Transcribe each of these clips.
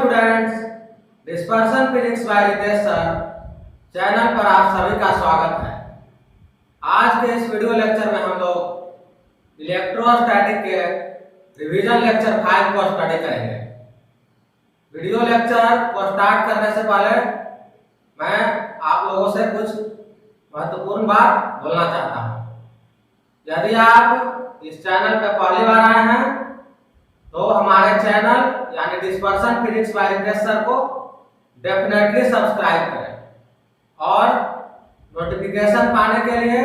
Students, dispersion physics by Ritesh sir channel पर आप सभी का स्वागत है। आज के इस वीडियो लेक्चर में हम लोग इलेक्ट्रोस्टैटिक के रिवीजन लेक्चर 5 को स्टडी करेंगे। वीडियो लेक्चर को स्टार्ट करने से पहले मैं आप लोगों से कुछ महत्वपूर्ण बात बोलना चाहता हूँ। यदि आप इस चैनल पर पहली बार आए हैं तो हमारे चैनल यानी dispersion physics by Ritesh sir को डेफिनेटली सब्सक्राइब करें और नोटिफिकेशन पाने के लिए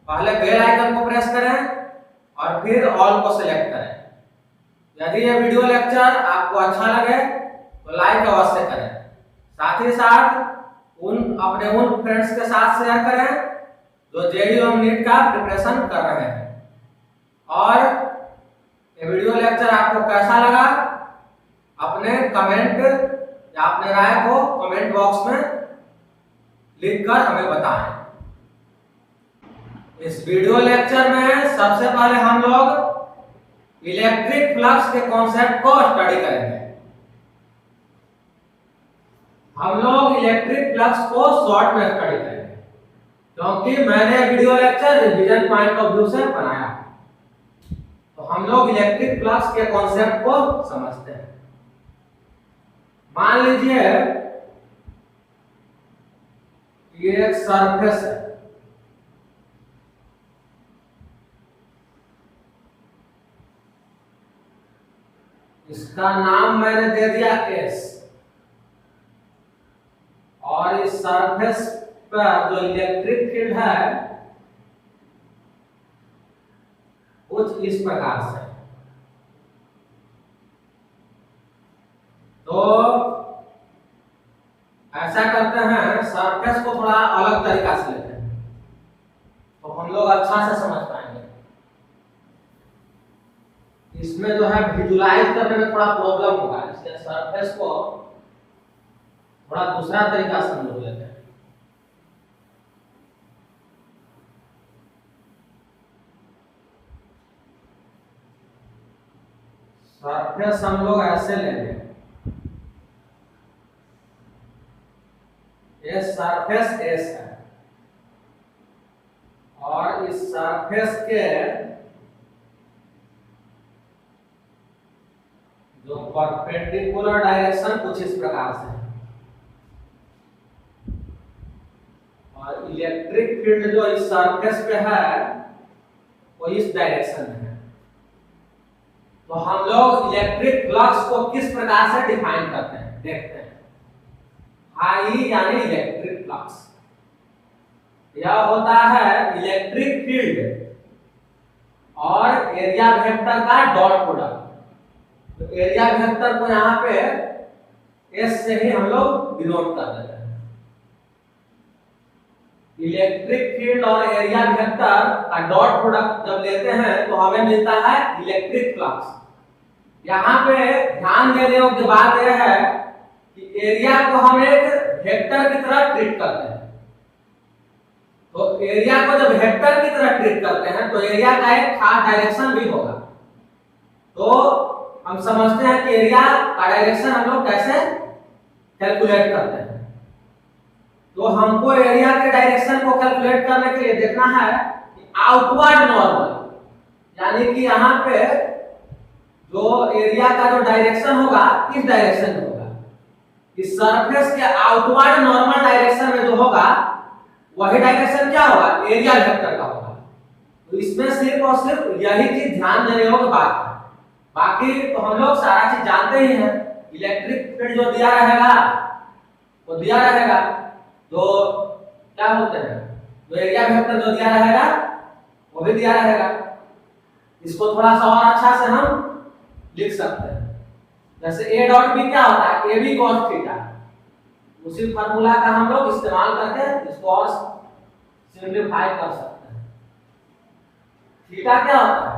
पहले बेल आइकन को प्रेस करें और फिर ऑल को सिलेक्ट करें। यदि ये वीडियो लेक्चर आपको अच्छा लगे तो लाइक अवश्य करें। साथ ही साथ अपने उन फ्रेंड्स के साथ शेयर करें जो जेईई और नीट का प्रिपरेशन कर रहे हैं। और ये वीडियो लेक्चर आपको कैसा लगा अपने कमेंट या अपने राय को कमेंट बॉक्स में लिखकर हमें बताएं। इस वीडियो लेक्चर में सबसे पहले हम लोग इलेक्ट्रिक फ्लक्स के कॉन्सेप्ट को स्टडी करेंगे। हम लोग इलेक्ट्रिक फ्लक्स को शॉर्ट में स्टडी करेंगे क्योंकि मैंने video lecture revision point of view से बनाया। तो हम लोग इलेक्ट्रिक फ्लक्स के कॉन्सेप्ट को समझते हैं। मान लीजिए ये एक सरफेस है, इसका नाम मैंने दे दिया S, और इस सरफेस पर जो इलेक्ट्रिक फील्ड है कुछ इस प्रकार से। तो ऐसा करते हैं, सरफेस को थोड़ा अलग तरीका से लेते हैं तो हम लोग अच्छा से समझ पाएंगे। इसमें जो है विजुलाइज करने में थोड़ा प्रॉब्लम होगा, इसलिए सरफेस को थोड़ा दूसरा तरीका से हम लोग लेते हैं। सरफेस हम लोग ऐसे लेंगे, ये सरफेस S है और इस सरफेस के जो परपेंडिकुलर डायरेक्शन कुछ इस प्रकार से है और इलेक्ट्रिक फील्ड जो इस सरफेस पे है वो इस डायरेक्शन में है। तो हम लोग इलेक्ट्रिक फ्लक्स को किस प्रकार से डिफाइन करते हैं देखते हैं। I यानी इलेक्ट्रिक फ्लक्स, यह होता है इलेक्ट्रिक फील्ड और एरिया वेक्टर का डॉट प्रोडक्ट। तो एरिया वेक्टर को यहाँ पे S से ही हम लोग डिनोट कर देते हैं। इलेक्ट्रिक फील्ड और एरिया वेक्टर का डॉट प्रोडक्ट जब लेते हैं तो हमें मिलता है इलेक्ट्रिक फ्लक्स। यहाँ पे ध्यान देने योग्य बात यह है कि एरिया को हम एक वेक्टर की तरह ट्रीट करते हैं। तो एरिया को जब वेक्टर की तरह ट्रीट करते हैं तो एरिया का एक खास डायरेक्शन भी होगा। तो हम समझते हैं कि एरिया का डायरेक्शन हम लोग कैसे कैलकुलेट करते हैं। तो हमको एरिया के डायरेक्शन को कैलकुलेट करने के लिए देखना है कि आउटवर्ड नॉर्मल, यानी कि यहाँ पे जो एरिया का जो डायरेक्शन होगा इस डायरेक्शन में होगा। इस सरफेस के आउटवर्ड नॉर्मल डायरेक्शन में जो होगा वही डायरेक्शन क्या होगा, एरिया वेक्टर का होगा। तो इसमें सिर्फ और सिर्फ यही चीज ध्यान देने योग्य बात है। बाकी तो हम लोग सारा चीज जानते ही हैं। इलेक्ट्रिक फील्ड जो दिया रहेगा वो दिया रहेगा, जो क्या बोलते हैं, जो एरिया वेक्टर जो दिया रहेगा वो भी दिया रहेगा। इसको थोड़ा सा और अच्छा से हम लिख सकते हैं। जैसे A डॉट B क्या होता है, AB cos थीटा। उसी फार्मूला का हम लोग इस्तेमाल करके इसको और सिंपलीफाई कर सकते हैं। थीटा क्या होता है,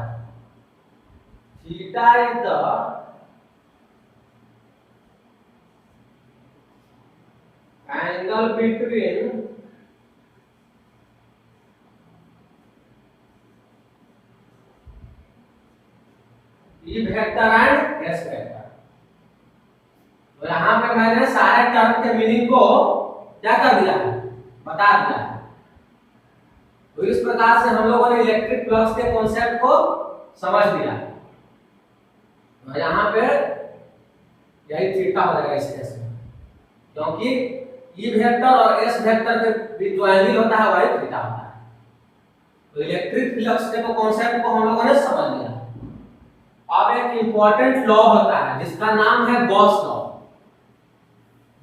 theta is the angle between E vector and S vector. तो यहाँ पे मैंने सारे टर्म के मीनिंग को क्या कर दिया है, बता दिया है। तो इस प्रकार से हम लोगों ने इलेक्ट्रिक फ्लक्स के कॉन्सेप्ट को समझ लिया। तो यहाँ पे यही थीटा हो जाएगा इस केस में, क्योंकि ई वेक्टर और एस वेक्टर के बीच जो एंगल होता है वही थीटा होता है। तो इलेक्ट्रिक फ्लक्स के तो कॉन्सेप्ट को हम लोगों ने समझ लिया। अब एक इंपॉर्टेंट लॉ होता है जिसका नाम है गॉस लॉ।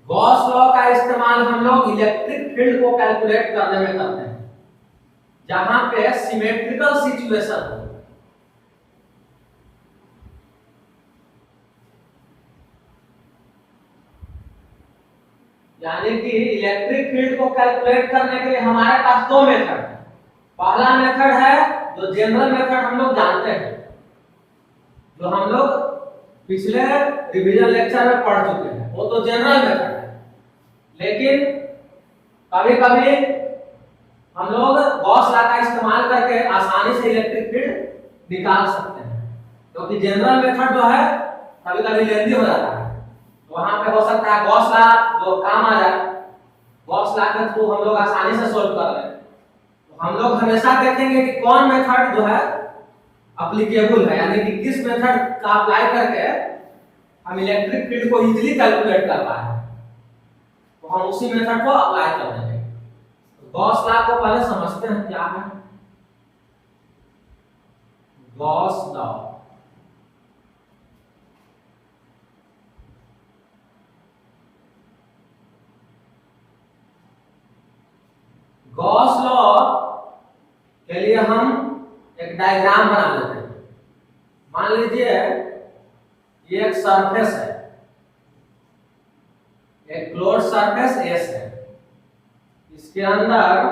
गॉस लॉ का इस्तेमाल हम लोग इलेक्ट्रिक फील्ड को कैलकुलेट करने में करते हैं जहां पे सिमेट्रिकल सिचुएशन हो। यानी कि इलेक्ट्रिक फील्ड को कैलकुलेट करने के लिए हमारे पास दो मेथड है। पहला मेथड है जो जनरल मेथड हम लोग जानते हैं, जो हम लोग पिछले रिवीजन लेक्चर में पढ़ चुके हैं, वो तो जनरल मेथड है। लेकिन कभी कभी हम लोग गॉस लॉ का इस्तेमाल करके आसानी से इलेक्ट्रिक फील्ड निकाल सकते हैं, क्योंकि जनरल मेथड जो है कभी कभी लेंदी हो जाता है। तो वहां पे हो सकता है गॉस लॉ जो काम आ जाए, गॉस लॉ के थ्रू हम लोग आसानी से सोल्व कर लें। तो हम लोग हमेशा देखेंगे कि कौन मेथड जो है एप्लीकेबल है, यानी कि किस मेथड का अप्लाई करके हम इलेक्ट्रिक फील्ड को इजीली कैलकुलेट कर पाए, तो हम उसी मेथड को अप्लाई कर देंगे। तो गॉस लॉ को पहले समझते हैं क्या है गॉस लॉ। गॉस लॉ के लिए हम एक डायग्राम बना लेते हैं। मान लीजिए ये एक सरफेस है, एक क्लोज सरफेस एस है, इसके अंदर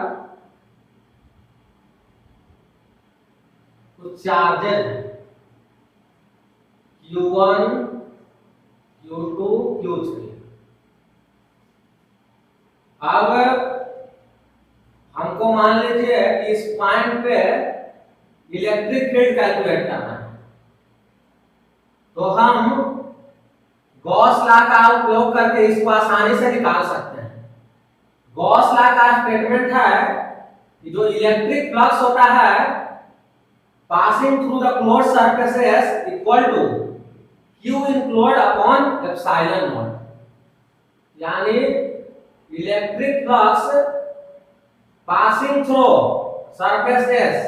कुछ चार्जेज है Q1, Q2, Q3। अब हमको मान लीजिए कि इस पॉइंट पे इलेक्ट्रिक फील्ड कैलकुलेट करना है, तो हम गॉस लॉ का उपयोग करके इसको आसानी से निकाल सकते हैं। गॉस लॉ का स्टेटमेंट है कि जो इलेक्ट्रिक फ्लक्स होता है passing through the close surfaces equal to Q enclosed upon epsilon naught. यानी electric flux passing through surface S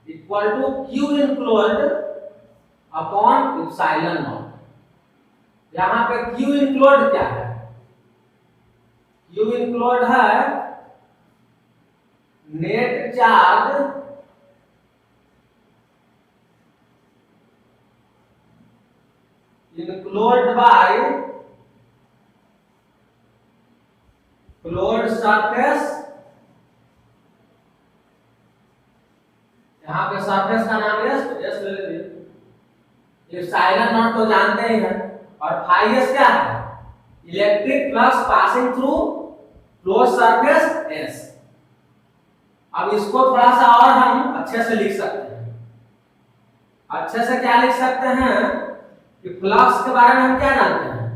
equal to Q enclosed upon epsilon naught। यहाँ पे Q enclosed क्या है? Q enclosed है net charge enclosed by closed surface। यहाँ पे surface का नाम एस, तो एस ले लीजिए। एप्सिलॉन नॉट तो जानते ही हैं, और फाई एस क्या है? Electric flux passing through close surface S. अब इसको थोड़ा सा और हम अच्छे से लिख सकते हैं। अच्छे से क्या लिख सकते हैं कि फ्लक्स के बारे में हम क्या जानते हैं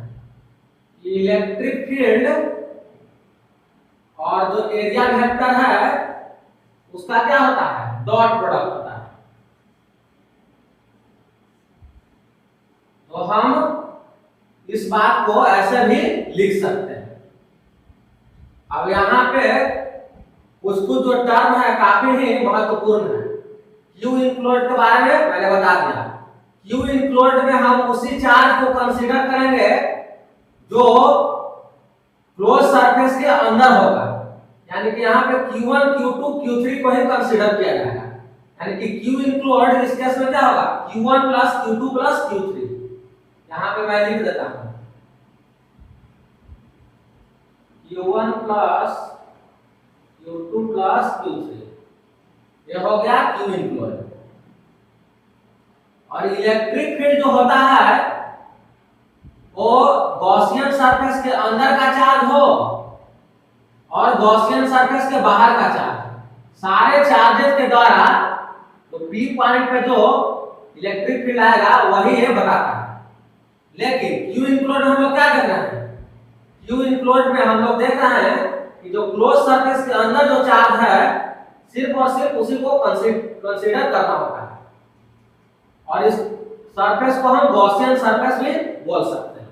कि इलेक्ट्रिक फील्ड और जो एरिया वेक्टर है उसका क्या होता है? डॉट प्रोडक्ट होता है। तो हम इस बात को ऐसे भी लिख सकते हैं। अब यहाँ पे कुछ कुछ जो टर्म है काफी ही महत्वपूर्ण है। Q इनक्लोड के बारे में मैंने बता दिया। Q इनक्लोड में हम उसी चार्ज को कंसीडर करेंगे जो क्लोज सरफेस के अंदर होगा, यानी कि यहाँ पे Q1, Q2, Q3 को ही कंसीडर किया जाएगा। यानी कि Q इनक्लूड इस केस में क्या होगा? Q1 plus Q2 plus Q3। यहाँ पे मैं लिख देता हूँ Q1 plus Q2 plus Q3, ये हो गया Q इनक्लूड। और इलेक्ट्रिक फील्ड जो होता है वो गॉसियन सरफेस के अंदर का चार्ज हो और गॉसियन सरफेस के बाहर का चार्ज, सारे चार्जेस के द्वारा तो P पॉइंट पे जो इलेक्ट्रिक फील्ड आएगा वही ये बताता है। लेकिन Q इनक्लूड हम लोग क्या करना है? यू इनक्लोज में हम लोग देख रहे हैं कि जो क्लोज सरफेस के अंदर जो चार्ज है सिर्फ और सिर्फ उसी को कंसीडर करना होता है, और इस सरफेस को हम गॉसियन सरफेस भी बोल सकते हैं।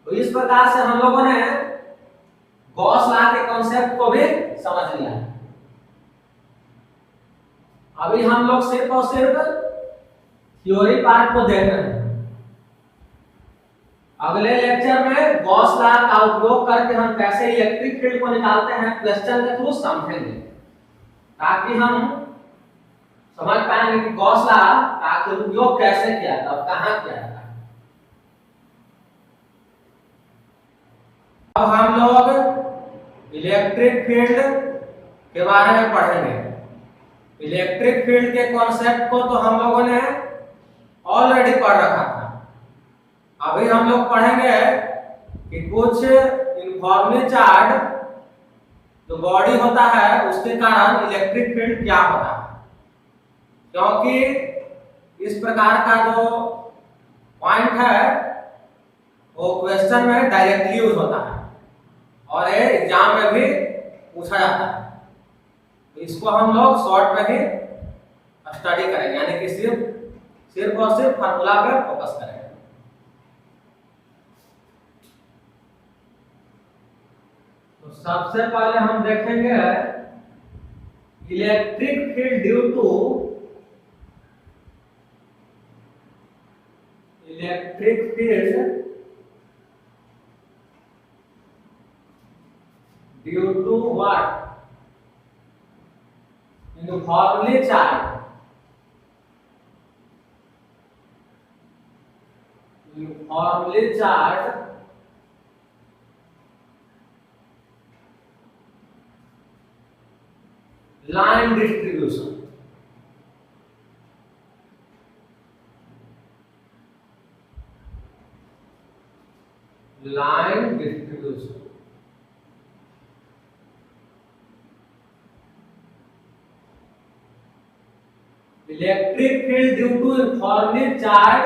तो इस प्रकार से हम लोगों ने गॉस लॉ के कॉन्सेप्ट को भी समझ लिया है। अभी हम लोग सिर्फ और सिर्फ थ्योरी पार्ट को देख रहे हैं। अगले लेक्चर में गॉस लॉ का उपयोग करके हम कैसे इलेक्ट्रिक फील्ड को निकालते हैं क्वेश्चन के थ्रू समझेंगे, ताकि हम समझ पाएंगे कि गॉस लॉ का उपयोग कैसे किया था, कहां किया था। अब हम लोग इलेक्ट्रिक फील्ड के बारे में पढ़ेंगे। इलेक्ट्रिक फील्ड के कॉन्सेप्ट को तो हम लोगों ने ऑलरेडी पढ़ रखा था। अभी हम लोग पढ़ेंगे कि कुछ यूनिफॉर्मली चार्ज जो बॉडी होता है उसके कारण इलेक्ट्रिक फील्ड क्या होता है, क्योंकि इस प्रकार का जो पॉइंट है वो क्वेश्चन में डायरेक्टली यूज होता है और ये एग्जाम में भी पूछा जाता है। तो इसको हम लोग शॉर्ट में ही स्टडी करेंगे, यानी कि सिर्फ और सिर्फ फार्मूला पे फोकस करेंगे। तो सबसे पहले हम देखेंगे electric field due to what? Uniformly charged. Uniformly charged line distribution. Line distribution. Electric field due to uniformly charge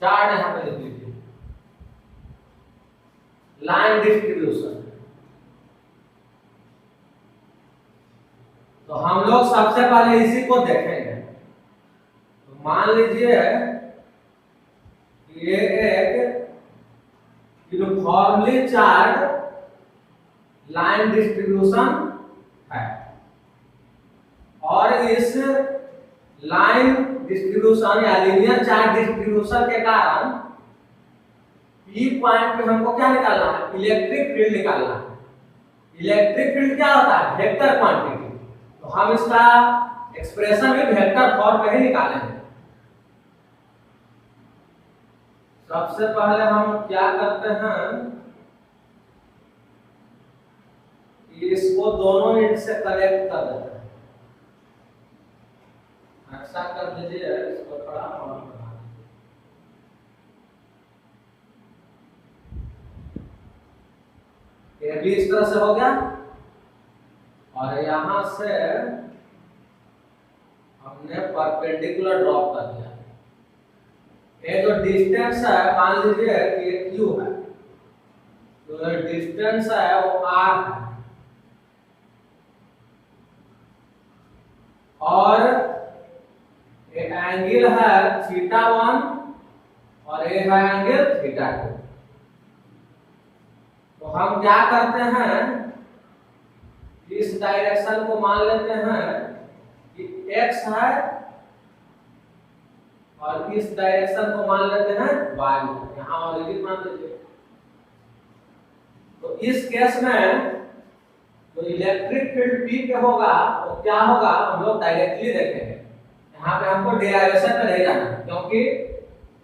यहां पे लिख लीजिए, लाइन डिस्ट्रीब्यूशन। तो हम लोग सबसे पहले इसी को देखेंगे। तो मान लीजिए ये एक यूनिफॉर्मली चार्ज लाइन डिस्ट्रीब्यूशन है, और इस लाइन डिस्ट्रीब्यूशन या लीनियर चार्ज डिस्ट्रीब्यूशन के कारण पी पॉइंट पे हमको क्या निकालना है, इलेक्ट्रिक फील्ड निकालना है। इलेक्ट्रिक फील्ड क्या होता है, वेक्टर क्वांटिटी। तो हम इसका एक्सप्रेशन भी वेक्टर फॉर्म में ही निकालेंगे। सबसे पहले हम क्या करते हैं, इसको दोनों एंड से कनेक्ट कर देते हैं। ऐसा कर दीजिए, इसको थोड़ा और बढ़ा दीजिए। ये भी इस तरह से हो गया, और यहां से हमने परपेंडिकुलर ड्रॉप कर दिया। ये जो डिस्टेंस है, मान लीजिए कि ये क्यू है, तो ये डिस्टेंस है वो आर है, और एक एंगल है θ1 और ये है एंगल θ2। तो हम क्या करते हैं, इस डायरेक्शन को मान लेते हैं कि x है, और इस डायरेक्शन को मान लेते हैं y है। यहाँ ऑरिजिन मान लीजिए। तो इस केस में जो इलेक्ट्रिक फील्ड P पे होगा तो क्या होगा, हम लोग डायरेक्टली देखेंगे। यहाँ पे हमको डेरिवेशन पे नहीं जाना, क्योंकि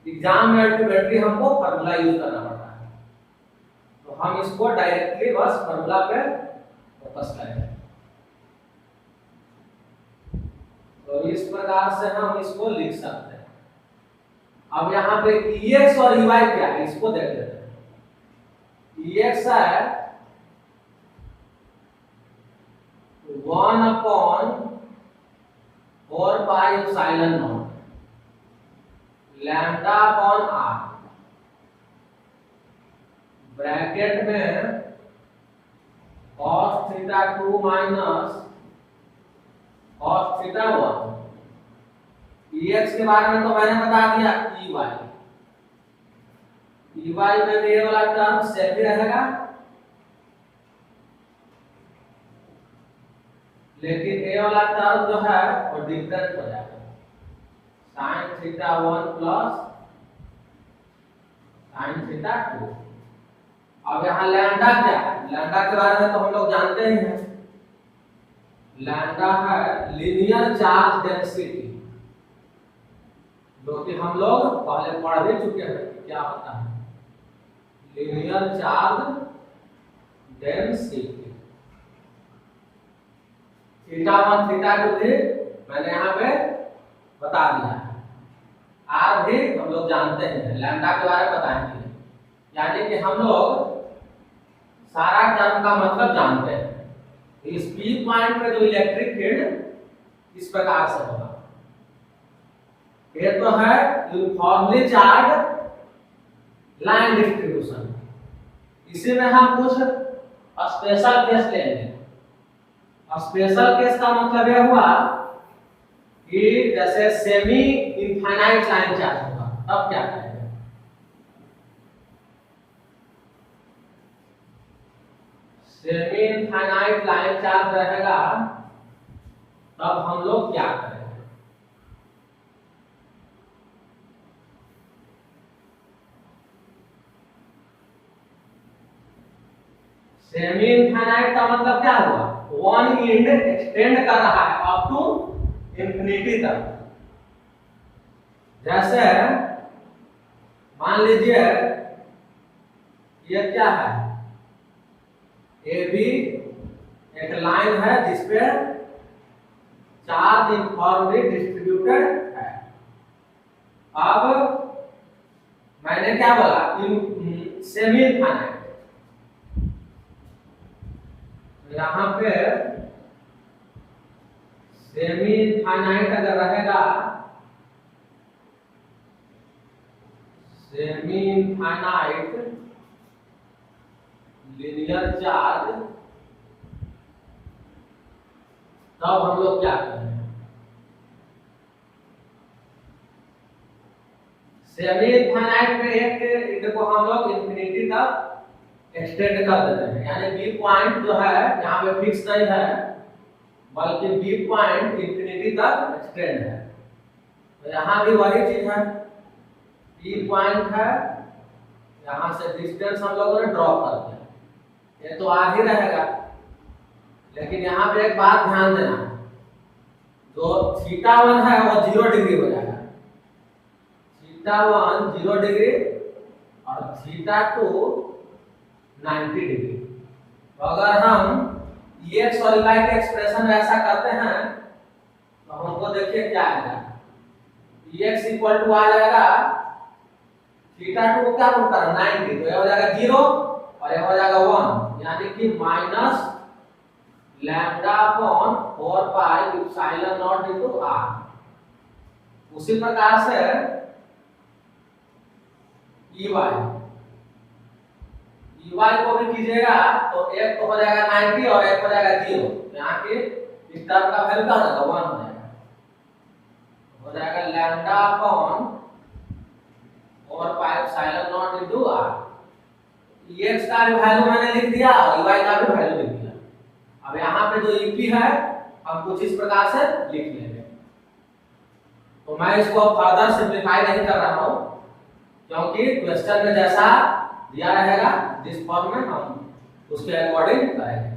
एग्जाम में अल्टीमेटली हमको फार्मूला यूज करना पड़ता है। तो हम इसको डायरेक्टली बस फार्मूला पे फोकस करेंगे। तो इस प्रकार से हम इसको लिख सकते हैं। अब यहाँ पे Ex और Ey क्या है, इसको देख लेते हैं। Ex है 1/4πε0 λ/r, ब्रैकेट में cos theta 2 minus cos theta 1। ex के बारे में तो मैंने बता दिया, ey में भी ये वाला टर्म सेम ही रहेगा, लेकिन ये वाला टर्म जो है वो डिफरेंट हो जाएगा, sin theta 1 plus sin theta 2। अब यहाँ लैम्डा क्या है? लैम्डा के बारे में तो हम लोग जानते ही हैं, लैम्डा है लीनियर चार्ज डेंसिटी, जो कि हम लोग पहले पढ़ भी चुके हैं कि क्या होता है linear charge density. Theta 1 theta 2 भी मैंने यहाँ पे बता दिया है, आर भी हम लोग जानते हैं, लैम्डा के बारे में बताएंगे, यानी कि हम लोग सारा टर्म का मतलब जानते हैं। इस पी पॉइंट पे जो इलेक्ट्रिक फील्ड इस प्रकार से होगा, ये तो है यूनिफॉर्मली चार्ज लाइन डिस्ट्रीब्यूशन। इसी में हम कुछ स्पेशल केस लेंगे। स्पेशल केस का मतलब यह हुआ कि जैसे सेमी इनफाइनाइट लाइन चार्ज होगा, तब क्या करेंगे? सेमी इनफाइनाइट लाइन चार्ज रहेगा, तब हम लोग क्या करेंगे? सेमी इनफाइनाइट का मतलब क्या हुआ? वन एंड एक्सटेंड कर रहा है अप टू इंफिनिटी तक। जैसे मान लीजिए ये क्या है, ए बी एक लाइन है जिसपे चार्ज यूनिफॉर्मली डिस्ट्रीब्यूटेड है। अब मैंने क्या बोला? Semi infinite. यहाँ पे सेमी इनफाइनाइट अगर रहेगा, सेमी इनफाइनाइट लीनियर चार्ज, तब हम लोग क्या करेंगे? सेमी इनफाइनाइट में एक देखो हम लोग इंफिनिटी तक एक्सटेंड कर देते हैं, यानी बी पॉइंट जो है यहाँ पे फिक्स नहीं है, बल्कि बी पॉइंट इंफिनिटी तक एक्सटेंड है। तो यहाँ भी वही चीज है, बी पॉइंट है, यहाँ से डिस्टेंस हम लोगों ने ड्रॉ कर दिया, ये तो आ ही रहेगा। लेकिन यहाँ पे एक बात ध्यान देना, जो थीटा 1 है वो 0 डिग्री हो जाएगा, थीटा 1 0 डिग्री और थीटा 2 90 डिग्री। तो अगर हम एक्स और y के एक्सप्रेशन ऐसा करते हैं तो हमको देखिए क्या आएगा, x इक्वल टू आ जाएगा थीटा 2 को क्या पुट करना 90, तो ये हो जाएगा 0 और ये हो जाएगा 1, यानी कि minus lambda upon 4 pi epsilon naught into r। उसी प्रकार से ey को भी कीजिएगा तो एक तो हो जाएगा 90 और एक हो जाएगा 0, यहाँ के इस टर्म का वैल्यू क्या हो जाएगा 1 हो जाएगा lambda upon 4 pi epsilon naught into r। x का भी वैल्यू मैंने लिख दिया और y का भी वैल्यू लिख दिया। अब यहाँ पे जो ep है हम कुछ इस प्रकार से लिख लेंगे। तो मैं इसको फर्दर सिंपलीफाई नहीं कर रहा हूँ, क्योंकि क्वेश्चन में जैसा दिया रहेगा जिस फॉर्म में हम उसके अकॉर्डिंग करेंगे।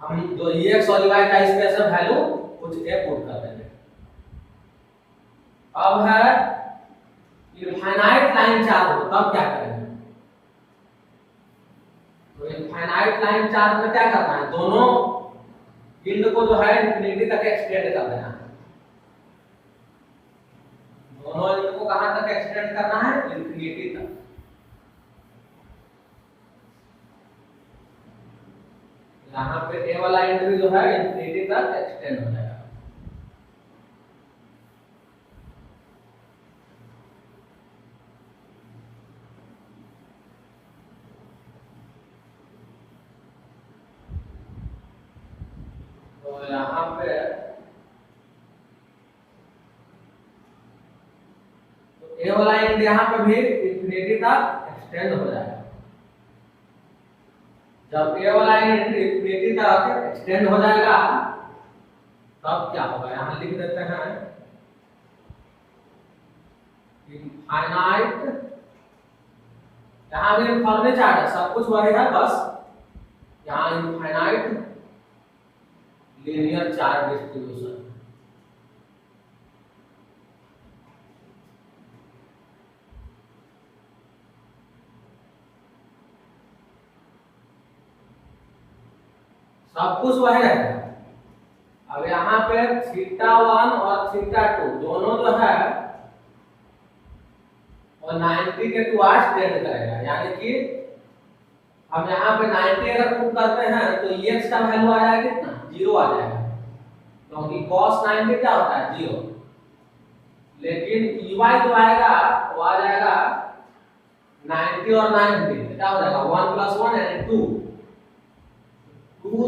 हम जो एक्स और y का स्पेशल वैल्यू कुछ एक पुट कर देंगे। अब है इनफाइनाइट लाइन चार्ज हो, तब क्या करेंगे? तो इनफाइनाइट लाइन चार्ज में क्या करना है, दोनों फील्ड को जो है इंफिनिटी तक एक्सटेंड कर देना है। दोनों फील्ड को कहां तक एक्सटेंड करना है? इंफिनिटी तक। यहाँ पे ए वाला एंट्री जो है इंफिनिटी तक एक्सटेंड हो जाएगा। यहाँ पे तो ए वाला एंड यहाँ पे भी इंफिनिटी तक एक्सटेंड हो जाएगा। जब ए वाला एंड इंफिनिटी तक एक्सटेंड हो जाएगा तब क्या होगा, यहाँ लिख देते हैं इनफाइनाइट। यहाँ भी इनफॉर्मल चार्ट है, सब कुछ वही है, बस यहाँ इनफाइनाइट लीनियर चार्ज डिस्ट्रीब्यूशन। सब कुछ वही रहेगा। अब यहाँ पे θ1 और θ2 दोनों जो है वो 90 के टुवर्ड्स टेंड करेगा, यानी कि हम यहाँ पे 90 अगर पुट करते हैं तो x का वैल्यू आ जाएगा कितना, 0 आ जाएगा, क्योंकि cos 90 क्या होता है, 0। लेकिन ey जो आएगा वो आ जाएगा 90 और 90 क्या हो जाएगा 1 + 1 यानी 2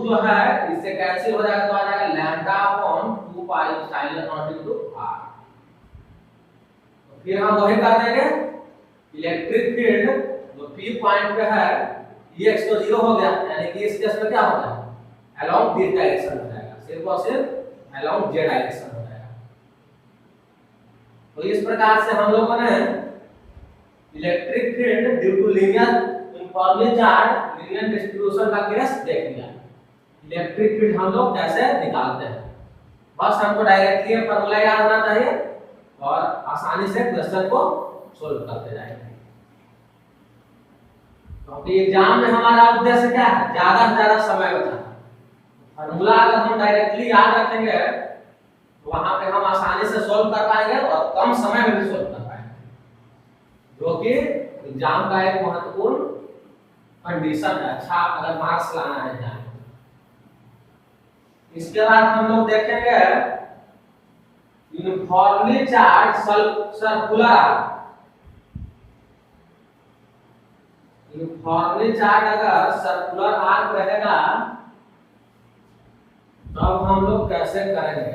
जो है इससे कैंसिल हो जाएगा, तो आ जाएगा λ/2 pi epsilon naught into r। फिर हम वही कर देंगे, इलेक्ट्रिक फील्ड जो p पॉइंट पे है Ex तो 0 हो गया, यानी कि इस केस में क्या होगा, अलोंग दिस डायरेक्शन हो जाएगा, सिर्फ और सिर्फ अलोंग z डायरेक्शन हो जाएगा। तो इस प्रकार से हम लोगों ने electric field due to linear uniformly charge linear distribution का केस देख लिया। इलेक्ट्रिक फील्ड हम लोग कैसे निकालते हैं, बस हमको डायरेक्टली फार्मूला याद होना चाहिए और आसानी से क्वेश्चन को सोल्व करते जाएंगे। क्योंकि एग्जाम में हमारा उद्देश्य क्या है, ज्यादा से ज्यादा समय बचाना। फार्मूला अगर हम डायरेक्टली याद रखेंगे तो वहां पे हम आसानी से सोल्व कर पाएंगे और कम समय में भी सोल्व कर पाएंगे, जो कि एग्जाम का एक महत्वपूर्ण कंडीशन है, अच्छा अगर मार्क्स लाना है एग्जाम। इसके बाद हम लोग देखेंगे uniformly charge circular arc. Uniformly charge अगर सर्कुलर आर्क रहेगा तब हम लोग कैसे करेंगे,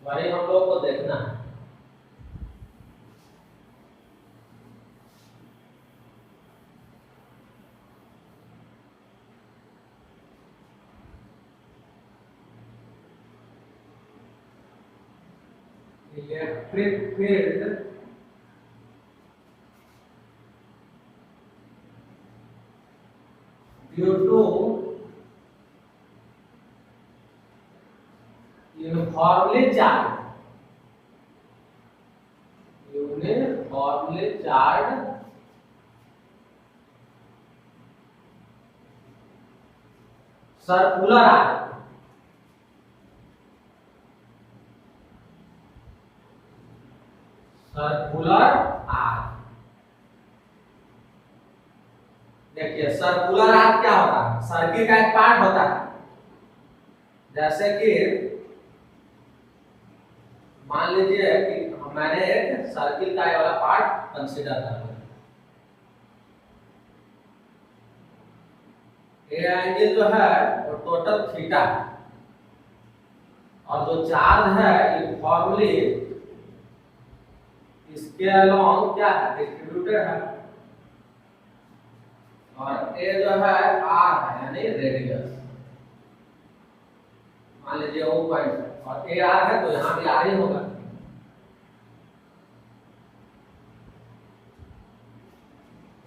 वही हम लोग को देखना है। Electric field due to uniformly charge circular arc. Circular arc, देखिए सर्कुलर आर्क क्या होता है, सर्किल का एक पार्ट होता है। जैसे कि मान लीजिए कि मैंने एक सर्किल का ये वाला पार्ट कंसीडर कर लिया, ये एंगल जो है वो टोटल थीटा है और जो चार्ज है यूनिफॉर्मली इसके अलोंग क्या है, डिस्ट्रीब्यूटेड है, और ए जो है आर है यानी रेडियस, मान लीजिए वो पॉइंट और ए आर है तो यहाँ भी आर ही होगा।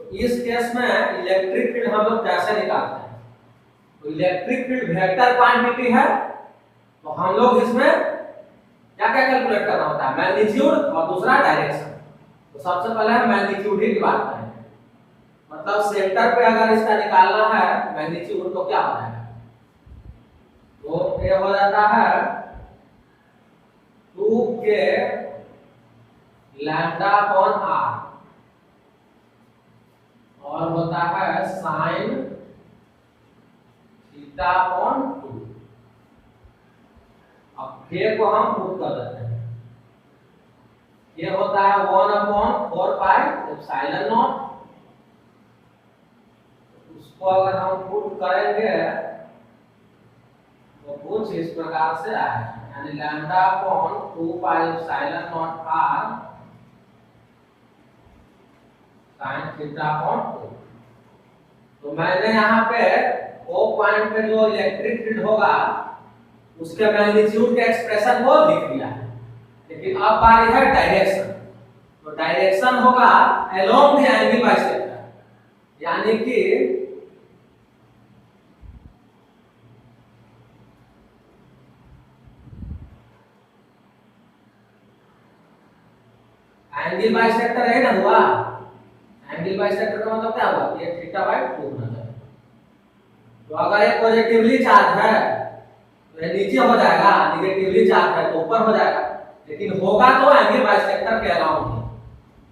तो इस केस में इलेक्ट्रिक फील्ड हम लोग कैसे निकालते हैं, तो इलेक्ट्रिक फील्ड वेक्टर क्वांटिटी है, तो हम लोग इसमें क्या क्या कैलकुलेट करना होता है, मैग्नीट्यूड और दूसरा डायरेक्शन। तो सबसे पहले हम मैग्नीट्यूड ही की बात करेंगे, मतलब सेंटर पे अगर इसका निकालना है मैग्नीट्यूड तो क्या हो जाएगा, तो ये हो जाता है 2k λ/r और होता है sin θ/2। अब k को हम पुट कर देते हैं, ये होता है 1/4 पाई एप्सिलॉन नॉट। उसको अगर हम पुट करेंगे वो कुछ इस प्रकार से आया है, यानी lambda upon 2 pi epsilon naught R sin theta upon 2। तो मैंने यहाँ पे ओ पॉइंट पे जो इलेक्ट्रिक फील्ड होगा उसके मैग्नीट्यूड के एक्सप्रेशन को लिख दिया है, लेकिन अब बारी है डायरेक्शन। तो डायरेक्शन होगा अलोंग द एंगल बाइसेक्टर, यानी कि एंगल बाइसेक्टर है ना हुआ, एंगल बाइसेक्टर का मतलब क्या हुआ, ये थीटा बाय 2 होना चाहिए। तो अगर ये पॉजिटिवली चार्ज है तो ये नीचे हो जाएगा, नेगेटिवली चार्ज है तो ऊपर हो जाएगा, लेकिन होगा तो एंगल बाइसेक्टर के अलाउंग है।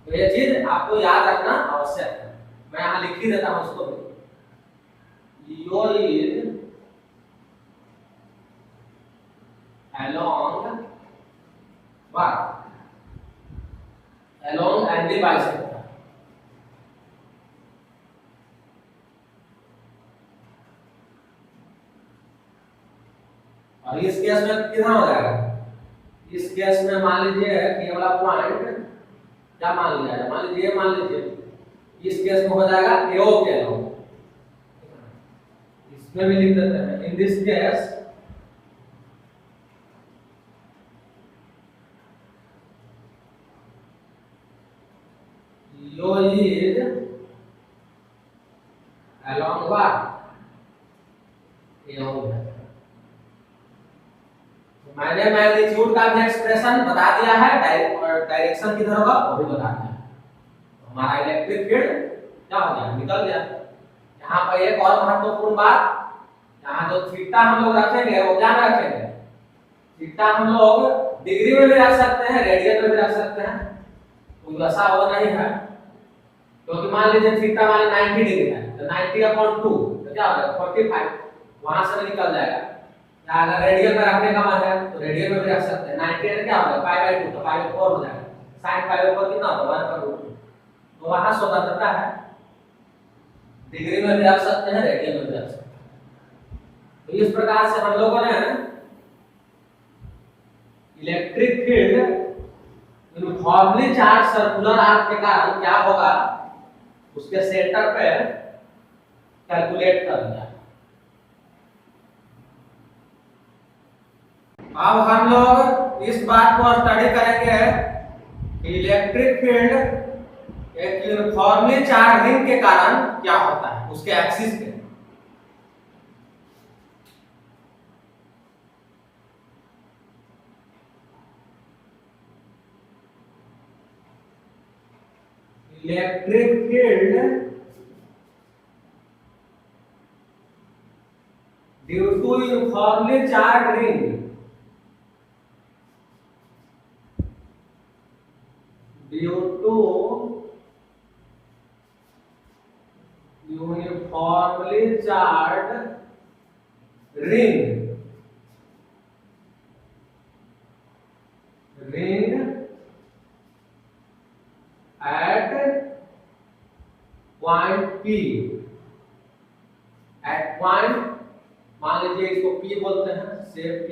तो ये चीज आपको याद रखना आवश्यक है। मैं यहाँ लिख ही देता हूँ इसको भी, यो is along what, along angle bisector। और इस केस में कितना हो जाएगा, इस केस में मान लीजिए कि ये वाला पॉइंट क्या मान लिया जाए, मान लीजिए इस केस में हो जाएगा एओ के अलाउंग, इसमें भी लिख देते हैं in this case yo is along what, एओ। मैंने मैग्नीट्यूड का भी एक्सप्रेशन बता दिया है, डायरेक्शन किधर होगा वो भी बता दिया। तो हमारा इलेक्ट्रिक फील्ड क्या हो गया, निकल गया। यहाँ पर एक और महत्वपूर्ण बात, यहाँ जो थीटा हम लोग रखेंगे वो क्या में रखेंगे, थीटा हम लोग डिग्री में भी रख सकते हैं, रेडियन में भी रख सकते हैं, कोई वैसा वो नहीं है। क्योंकि मान लीजिए थीटा मान 90 डिग्री है तो 90/2 तो क्या हो जाएगा 45, वहां से निकल जाएगा। या अगर रेडियन में रखने का मन है तो रेडियन में भी रख सकते हैं। 90 है क्या हो जाएगा π/2 तो π/4 हो जाएगा, sin π/4 कितना होगा 1/√2। तो वहां स्वतंत्रता है, डिग्री में भी रख सकते हैं, रेडियन में भी रख सकते हैं। तो इस प्रकार से हम लोगों ने electric field uniformly charge circular arc के कारण क्या होगा उसके सेंटर पे कैलकुलेट कर दिया। अब हम लोग इस बात को स्टडी करेंगे कि इलेक्ट्रिक फील्ड एक यूनिफॉर्मली चार्ज रिंग के कारण क्या होता है उसके एक्सिस पे। Electric field due to uniformly charge ring due to uniformly charged ring at point P, at point मान लीजिए इसको P बोलते हैं, safe P।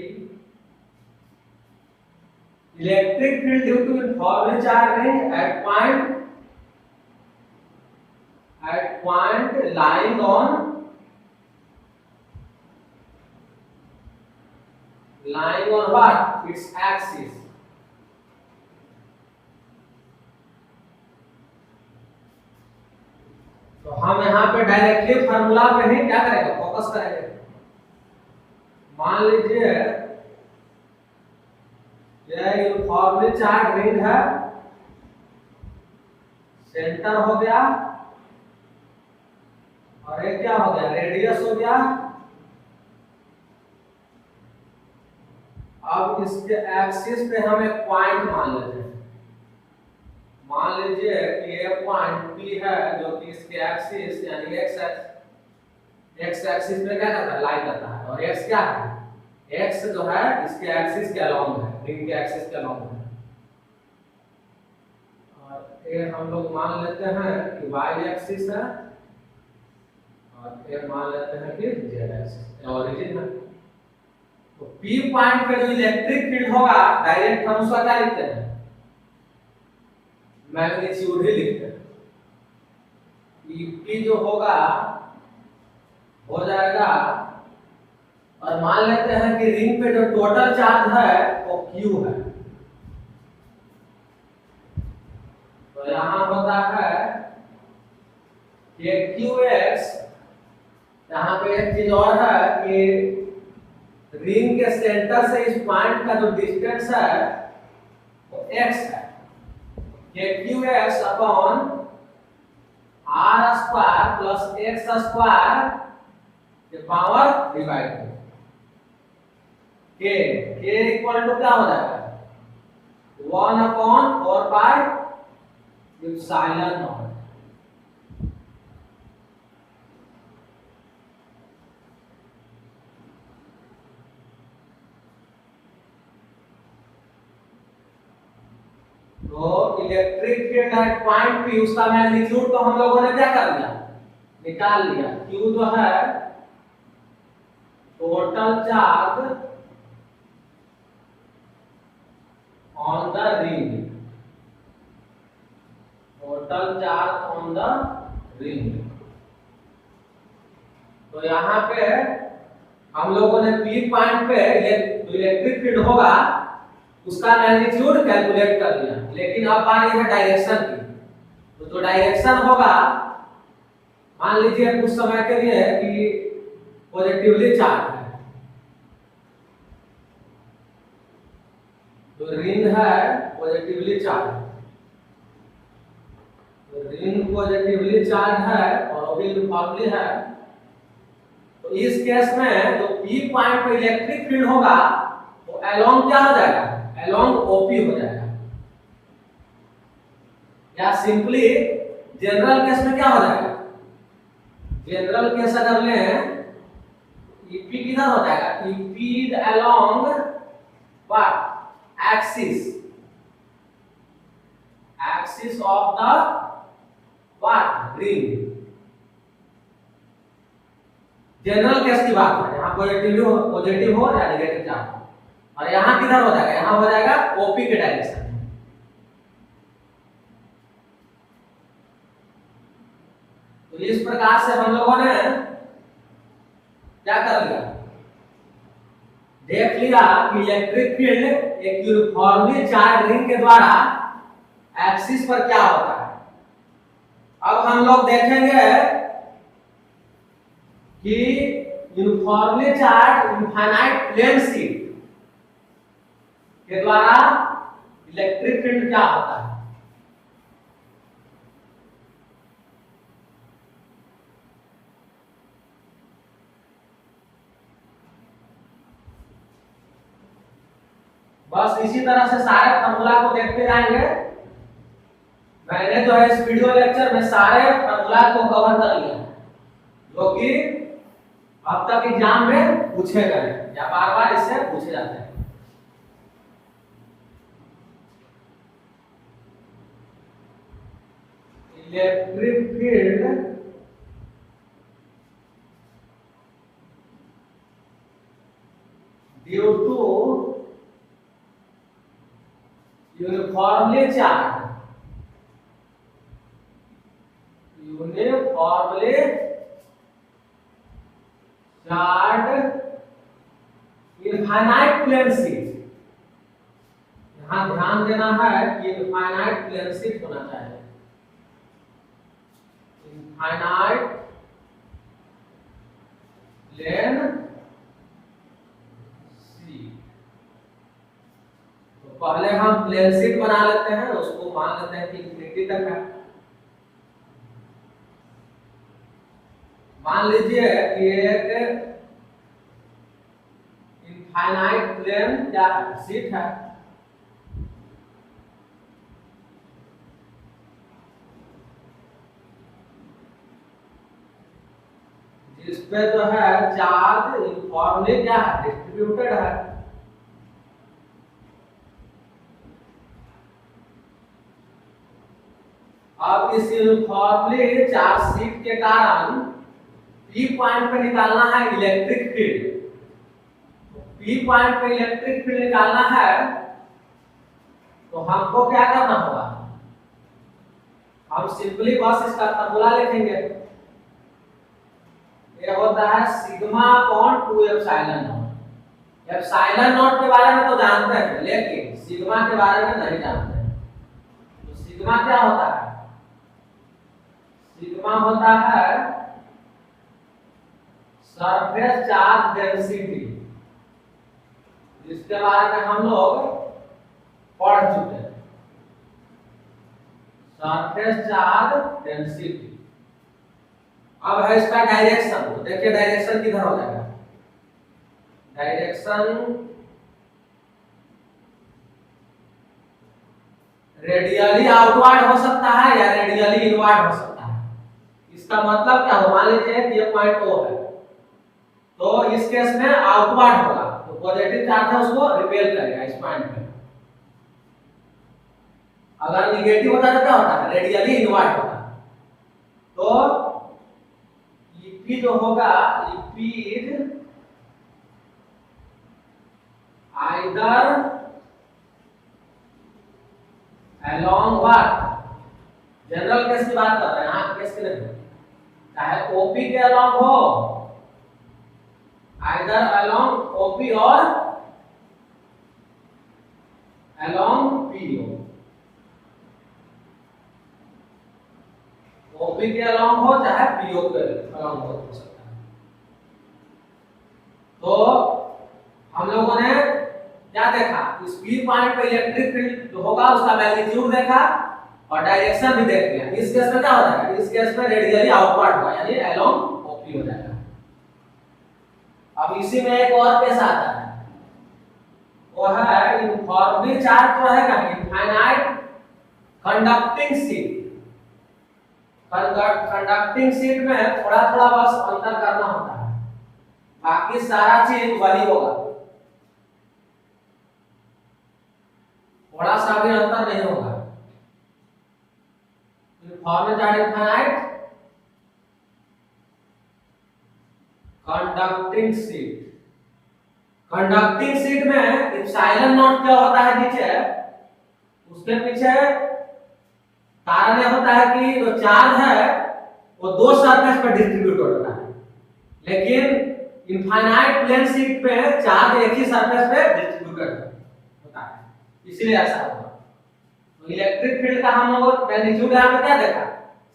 Electric field due to uniformly charge ring at point lying on what, its axis। तो हम यहाँ पे directly formula पे ही क्या करेंगे, फोकस करेंगे। मान लीजिए यह यूनिफॉर्मली चार्ज रिंग है, सेंटर हो गया और एक क्या हो गया, रेडियस हो गया। अब इसके एक्सिस पे हम एक पॉइंट मान लेते हैं। मान लीजिए कि ये पॉइंट P है जो कि इसके एक्सिस यानी एक्स एक्सिस पे क्या करता है, लाई करता है। और x क्या है, x जो है इसके एक्सिस के अलोंग है, रिंग के एक्सिस के अलोंग है। और ये हम लोग मान लेते हैं कि y एक्सिस है और ये मान लेते हैं कि z एक्सिस, ओरिजिन है। तो पी पॉइंट पे जो इलेक्ट्रिक फील्ड होगा डायरेक्ट हम उसका क्या लिखते हैं, मैग्नीट्यूड ही लिखते हैं। ईपी जो होगा हो जाएगा, और मान लेते हैं कि रिंग पे जो टोटल चार्ज है वो क्यू है। तो यहां होता है कि क्यू एक्स, यहाँ पे एक चीज और है कि रिंग के सेंटर से इस पॉइंट का जो डिस्टेंस है वो x है। ये Q X upon R square plus X square के पावर डिवाइड के इक्वल टू क्या हो जाएगा 1 अपॉन 4 पाई एप्सिलॉन नॉट। तो electric field at point P, उसका मैग्नीट्यूड तो हम लोगों ने क्या कर लिया, निकाल लिया। Q जो है total charge on the ring, total charge on the ring. तो यहाँ पे हम लोगों ने पी पॉइंट पे इलेक्ट्रिक फील्ड होगा उसका मैग्नीट्यूड कैलकुलेट कर लिया, लेकिन अब बात है डायरेक्शन की। तो जो डायरेक्शन होगा, मान लीजिए कुछ समय के लिए कि पॉजिटिवली चार्ज है, तो रिंग है पॉजिटिवली चार्ज, तो रिंग पॉजिटिवली चार्ज है और वो यूनिफॉर्मली है। तो इस केस में जो पी पॉइंट पे इलेक्ट्रिक फील्ड होगा वो अलोंग क्या हो जाएगा, अलोंग ओपी हो जाएगा। या सिंपली जनरल केस में क्या हो जाएगा, जनरल केस अगर लें ईपी किधर हो जाएगा, EP along what axis of the what ring. General case की बात है, यहाँ पॉजिटिव हो या नेगेटिव चार्ज हो, और यहाँ किधर हो जाएगा, यहाँ हो जाएगा ओपी के डायरेक्शन में। तो इस प्रकार से हम लोगों ने क्या कर लिया, देख लिया कि इलेक्ट्रिक फील्ड एक यूनिफॉर्मली चार्ज रिंग के द्वारा एक्सिस पर क्या होता है। अब हम लोग देखेंगे कि uniformly charge infinite plane sheet के द्वारा इलेक्ट्रिक फील्ड क्या होता है। बस इसी तरह से सारे फार्मूला को देखते जाएंगे। मैंने जो है इस वीडियो लेक्चर में सारे फार्मूला को कवर कर लिया, जो कि अब तक एग्जाम में पूछे गए या बार बार इससे पूछे जाते हैं। Electric field due to uniformly charge infinite plane sheet. यहां ध्यान देना है कि इनफाइनाइट प्लेन शीट होना चाहिए, इनफाइनाइट प्लेन शीट। तो पहले हम प्लेन शीट बना लेते हैं, उसको मान लेते हैं कि इंफिनिटी तक है। मान लीजिए कि एक इनफाइनाइट प्लेन क्या है, शीट है। जिसपे जो है चार्ज यूनिफॉर्मली क्या है, डिस्ट्रीब्यूटेड है। अब इस यूनिफॉर्मली चार्ज शीट के कारण पी पॉइंट पे निकालना है इलेक्ट्रिक फील्ड। पी पॉइंट पे इलेक्ट्रिक फील्ड निकालना है तो हमको क्या करना होगा, हम सिंपली बस इसका फॉर्मूला लिखेंगे। ये होता है sigma upon 2 epsilon not. Epsilon not के बारे में तो जानते हैं लेकिन सिग्मा के बारे में नहीं जानते हैं। तो सिग्मा क्या होता है, सिग्मा होता है सरफेस चार्ज डेंसिटी, जिसके बारे में हम लोग पढ़ चुके हैं। Surface charge density. अब है इसका डायरेक्शन। तो देखिए डायरेक्शन किधर हो जाएगा, डायरेक्शन रेडियली आउटवर्ड हो सकता है या रेडियली इनवर्ड हो सकता है। इसका मतलब क्या हो, मान लीजिए कि ये पॉइंट O है तो इस केस में आउटवर्ड होगा, तो पॉजिटिव चार्ज है उसको रिपेल करेगा इस पॉइंट पे। अगर निगेटिव होता तो क्या होता है, रेडियली इनवर्ड होता। तो EP जो होगा, EP is either along what, general case की बात कर रहे हैं, यहाँ केस की नहीं, चाहे OP के अलोंग हो, आइदर अलोंग OP और अलोंग PO। OP के अलोंग हो चाहे PO के अलोंग हो सकता है। तो हम लोगों ने क्या देखा, इस P पॉइंट पे इलेक्ट्रिक फील्ड जो होगा उसका मैग्नीट्यूड देखा और डायरेक्शन भी देख लिया। इस केस में क्या हो जाएगा, इस केस में रेडियली आउटवर्ड होगा यानी अलोंग OP हो जाएगा। अब इसी में एक और केस आता है, वो है यूनिफॉर्मली चार्ज जो है ना, infinite conducting sheet. Conducting sheet में थोड़ा थोड़ा बस अंतर करना होता है, बाकी सारा चीज वही होगा, थोड़ा सा भी अंतर नहीं होगा। Uniformly charge infinite conducting sheet. Conducting sheet में एप्सिलॉन नॉट क्या होता है नीचे, उसके पीछे कारण यह होता है कि जो चार्ज है वो दो सरफेस पर डिस्ट्रीब्यूट होता है, लेकिन इनफाइनाइट प्लेन शीट पे चार्ज एक ही सरफेस पे डिस्ट्रीब्यूटेड होता है, इसलिए ऐसा होगा। तो इलेक्ट्रिक फील्ड का हम लोग मैग्नीट्यूड यहाँ पे क्या देखा,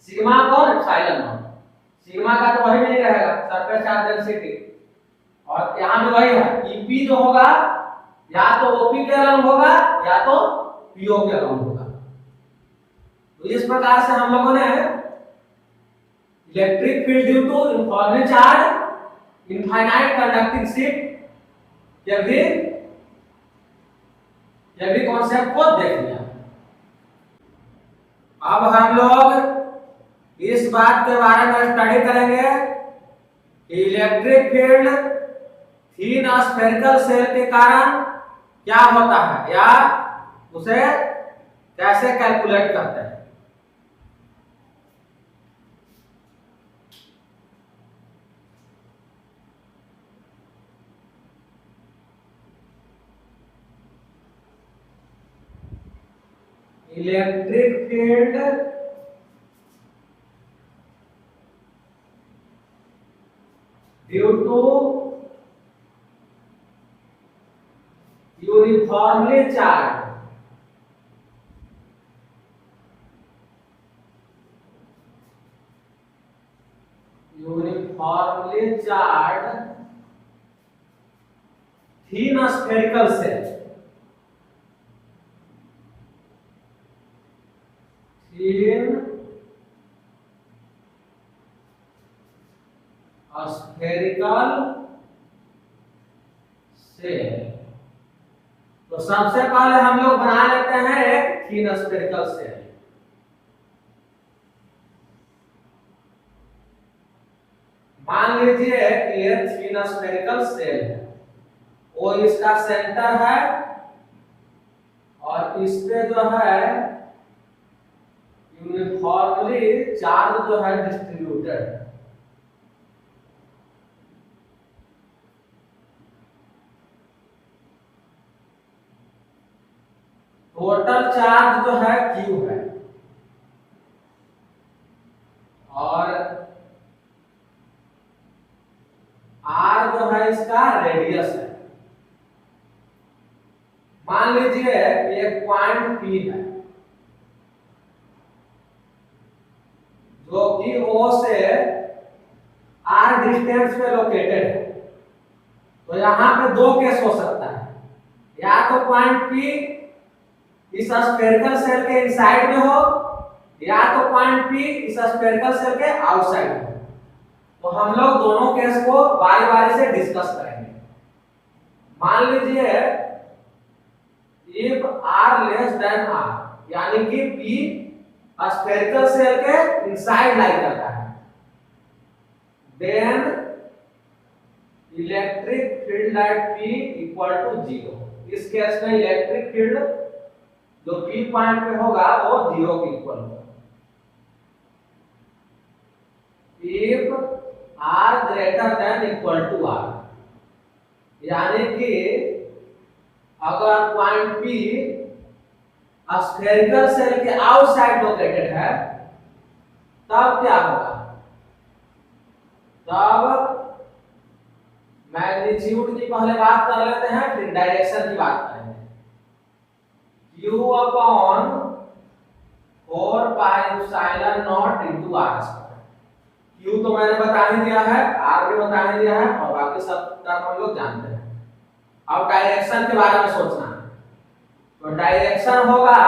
sigma upon epsilon not. Sigma का तो वही नहीं रहेगा, सरफेस चार्ज डेंसिटी, और यहाँ भी वही है, EP जो होगा या तो OP के अलोंग होगा या तो PO के अलोंग होगा। तो इस प्रकार से हम लोगों ने electric field due to uniformly charge infinite conducting sheet ये भी कॉन्सेप्ट को देख लिया। अब हम लोग इस बात के बारे में स्टडी करेंगे कि इलेक्ट्रिक फील्ड थीन स्फेरिकल सेल के कारण क्या होता है या उसे कैसे कैलकुलेट करते हैं। Electric field due to uniformly charge thin spherical shell, thin spherical shell. तो सबसे पहले हम लोग बना लेते हैं एक थीन स्फेरिकल सेल। मान लीजिए कि ये थीन स्फेरिकल सेल है, वो इसका सेंटर है और इस पे जो है यूनिफॉर्मली चार्ज जो है डिस्ट्रीब्यूटेड है। टोटल चार्ज जो है Q है और R जो है इसका रेडियस है। मान लीजिए एक पॉइंट P है जो कि O से R डिस्टेंस पे लोकेटेड है। तो यहां पे दो केस हो सकता है, या तो पॉइंट P इस स्फेरिकल सेल के इनसाइड में हो या तो पॉइंट P इस स्फेरिकल सेल के आउटसाइड में हो। तो हम लोग दोनों केस को बारी बारी से डिस्कस करेंगे। मान लीजिए if R less than R यानी कि P स्फेरिकल सेल के इनसाइड लाई करता है, then electric field at P equal to 0। इस केस में इलेक्ट्रिक फील्ड जो P पॉइंट पे होगा वो 0 के इक्वल होगा। if R greater than equal to R यानी कि अगर पॉइंट P स्फेरिकल सेल के आउटसाइड लोकेटेड है तब क्या होगा, तब मैग्नीट्यूड की पहले बात कर लेते हैं फिर डायरेक्शन की बात करेंगे। Q upon 4 pi epsilon naught into R square. Q तो मैंने बता ही दिया है, R भी बता ही दिया है और बाकी सब टर्म हम लोग जानते हैं। अब डायरेक्शन के बारे में सोचना है, तो डायरेक्शन होगा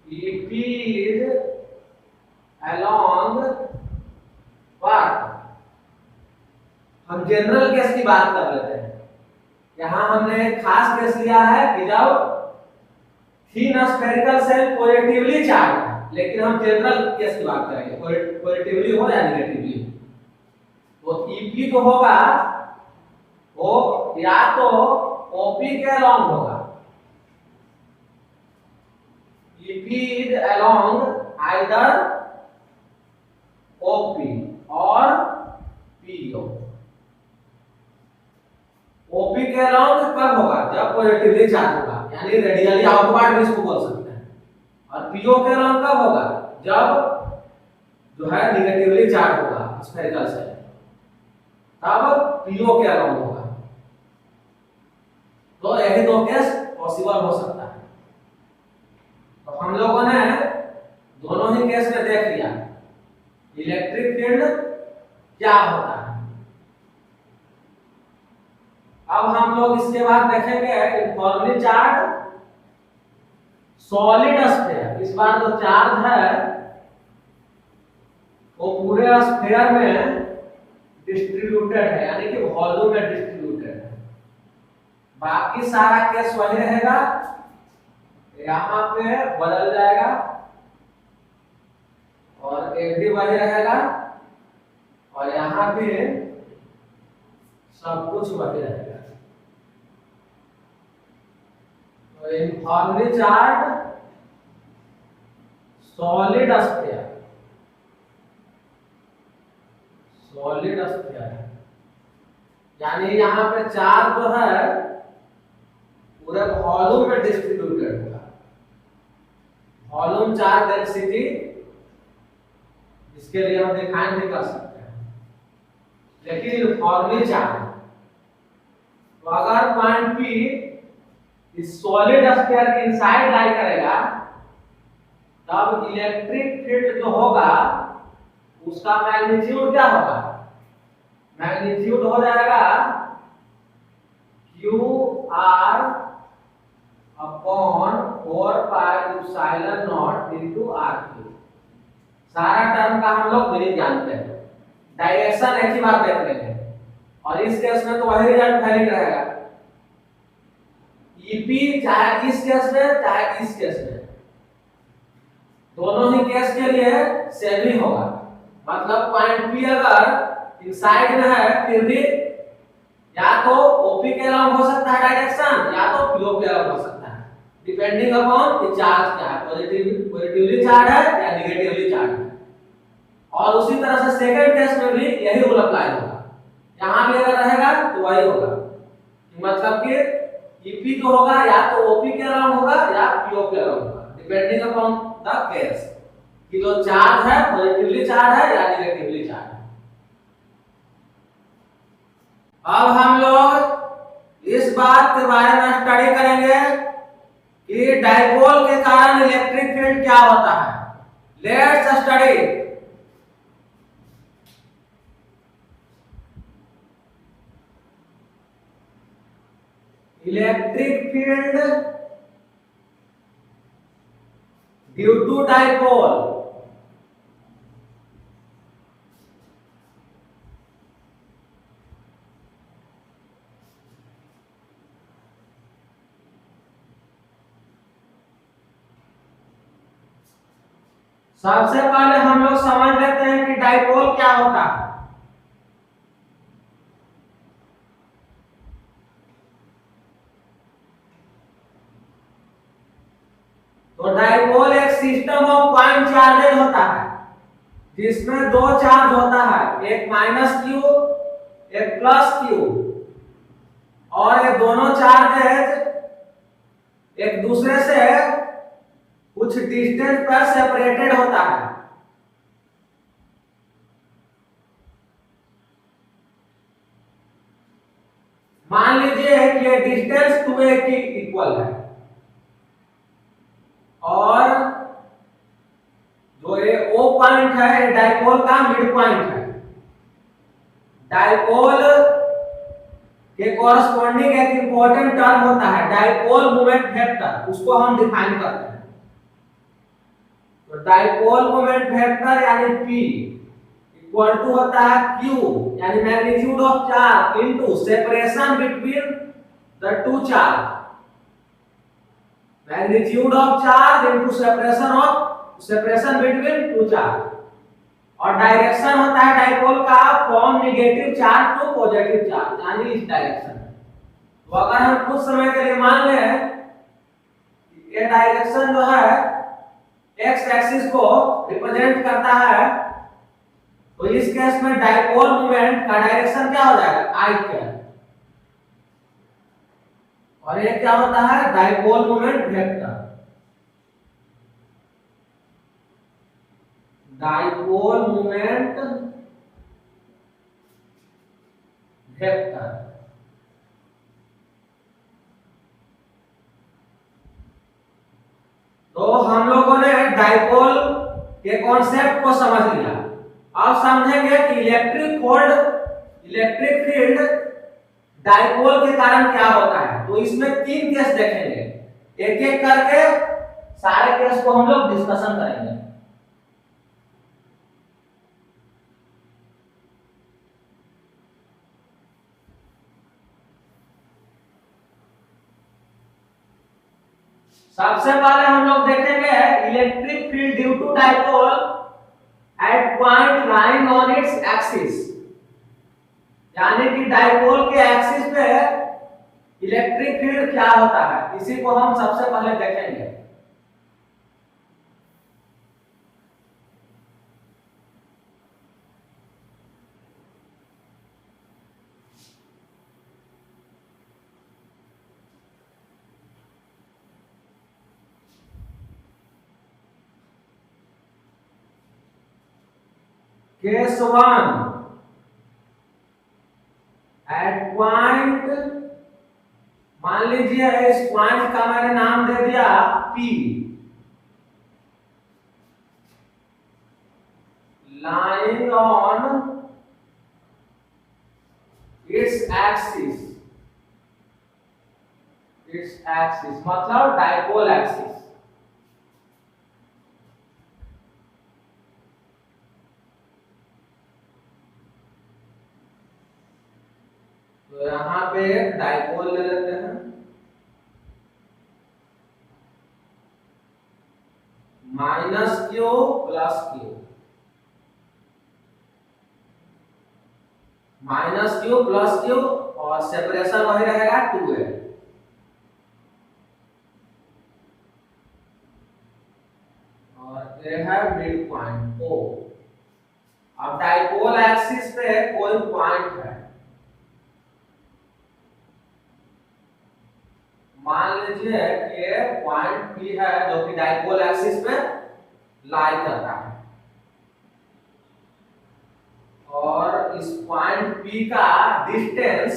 EP along what, हम जनरल केस की बात कर लेते हैं। यहां हमने एक खास केस लिया है कि जब थीन स्फेरिकल सेल पॉजिटिवली चार्ज है, लेकिन हम जनरल केस की बात करेंगे, पॉजिटिवली हो या नेगेटिवली। तो EP जो होगा वो या तो OP के अलोंग होगा, EP is along either OP और PO। OP के अलोंग कब होगा, जब पॉजिटिवली चार्ज होगा, यानी रेडियली आउटवर्ड भी इसको बोल सकते हैं। और PO के अलोंग कब होगा, जब जो है नेगेटिवली चार्ज होगा स्फेरिकल सेल, तब PO के अलोंग होगा। तो यही दो केस पॉसिबल हो सकता है। तो हम लोगों ने दोनों ही केस में देख लिया इलेक्ट्रिक फील्ड क्या होता है। अब हम लोग इसके बाद देखेंगे यूनिफॉर्मली चार्ज सॉलिड स्फीयर। इस बार जो चार्ज है वो पूरे स्फीयर में डिस्ट्रीब्यूटेड है, यानी कि वॉल्यूम में डिस्ट्रीब्यूटेड है। बाकी सारा केस वही रहेगा, यहाँ पे बदल जाएगा और एक भी वही रहेगा और यहाँ पे सब कुछ वही रहेगा। तो uniformly charge solid sphere, solid sphere यानी यहाँ पे चार्ज जो है पूरे वॉल्यूम में डिस्ट्रीब्यूटेड होगा। वॉल्यूम चार्ज डेंसिटी इसके लिए हम डिफाइन भी कर सकते हैं, लेकिन यूनिफॉर्मली चार्ज तो अगर पॉइंट P इस सॉलिड स्फीयर के इनसाइड लाई करेगा तब इलेक्ट्रिक फील्ड जो होगा उसका मैग्नीट्यूड क्या होगा, मैग्नीट्यूड हो जाएगा QR upon 4 pi epsilon naught into R3। सारा टर्म का हम लोग नहीं जानते हैं, डायरेक्शन एक ही बार देख लेंगे और इस केस में तो वही रिजल्ट वैलिड रहेगा। EP चाहे इस केस में चाहे इस केस में, दोनों ही केस के लिए सेम ही होगा। मतलब पॉइंट P अगर इनसाइड में है फिर भी या तो OP के अलावा हो सकता है डायरेक्शन, या तो PO के अलावा हो सकता है, डिपेंडिंग अपॉन कि चार्ज क्या है, पॉजिटिवली चार्ज है या नेगेटिवली चार्ज है। और उसी तरह से सेकंड केस में भी यही रूल अप्लाई होगा, यहां भी अगर रहेगा तो वही होगा। मतलब कि ईपी जो होगा या तो ओपी के अराउंड होगा या पीओ के अराउंड होगा, डिपेंडिंग अपॉन द केस कि जो चार्ज है पॉजिटिवली चार्ज है या नेगेटिवली चार्ज है। अब हम लोग इस बात के बारे में स्टडी करेंगे कि डाइपोल के कारण इलेक्ट्रिक फील्ड क्या होता है। Let's study. Electric field due to dipole. सबसे पहले हम लोग समझ लेते हैं कि डाइपोल क्या होता है। तो डाइपोल एक सिस्टम ऑफ पॉइंट चार्जेज होता है जिसमें दो चार्ज होता है, एक माइनस क्यू एक प्लस क्यू, और ये दोनों चार्जेज एक दूसरे से कुछ डिस्टेंस पर सेपरेटेड होता है। मान लीजिए कि ये डिस्टेंस 2a की इक्वल है और जो ये O पॉइंट है ये डाइपोल का मिड पॉइंट है। डाइपोल के कॉरस्पॉन्डिंग एक इंपॉर्टेंट टर्म होता है डाइपोल मोमेंट वेक्टर, उसको हम डिफाइन करते हैं। तो डाइपोल मोमेंट वेक्टर यानी P इक्वल टू होता है Q यानी magnitude of charge into separation between the two charge. Magnitude of charge into separation between two charge. और डायरेक्शन होता है डाइपोल का from negative charge to positive charge यानी इस डायरेक्शन में। तो अगर हम कुछ समय के लिए मान लें ये डायरेक्शन जो है एक्स एक्सिस को रिप्रेजेंट करता है, तो इस केस में डाइपोल मोमेंट का डायरेक्शन क्या हो जाएगा आई के, और ये क्या होता है dipole moment vector. Dipole moment vector. तो हम लोगों ने डाइपोल के कॉन्सेप्ट को समझ लिया। अब समझेंगे कि इलेक्ट्रिक फील्ड डाइपोल के कारण क्या होता है। तो इसमें 3 केस देखेंगे, एक एक करके सारे केस को हम लोग डिस्कशन करेंगे। सबसे पहले हम लोग देखेंगे electric field due to dipole at point lying on its axis, यानी कि डाइपोल के एक्सिस पे इलेक्ट्रिक फील्ड क्या होता है, इसी को हम सबसे पहले देखेंगे। केस 1 एट पॉइंट, मान लीजिए इस पॉइंट का मैंने नाम दे दिया P, lying on its axis, मतलब डाइपोल एक्सिस। तो यहां पे डाइपोल ले लेते हैं, minus Q plus Q, minus Q plus Q, और सेपरेशन वही रहेगा 2a। और ये है मिड पॉइंट O। अब डाइपोल एक्सिस पे कोई पॉइंट है, मान लीजिए कि पॉइंट पी है जो कि डाइपोल एक्सिस पे लाई करता है और इस पॉइंट पी का डिस्टेंस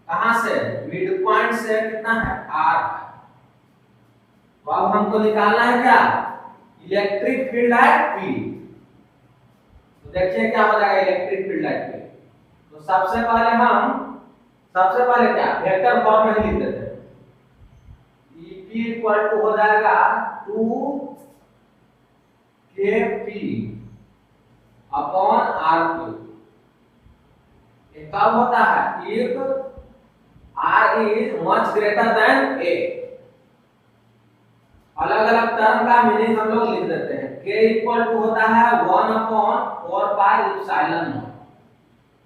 कहां से, मिड पॉइंट से कितना है, आर है। तो अब हमको निकालना है क्या, इलेक्ट्रिक फील्ड एट पी। तो देखिए क्या हो जाएगा इलेक्ट्रिक फील्ड एट पी। तो सबसे पहले क्या वेक्टर फॉर्म में ही लिख देते हैं। EP इक्वल टू हो जाएगा 2kp अपॉन r3। ये कब होता है, if r is much greater than a। अलग अलग टर्म का मीनिंग हम लोग लिख देते हैं। k इक्वल टू होता है 1/4 पाई एप्सिलॉन नॉट।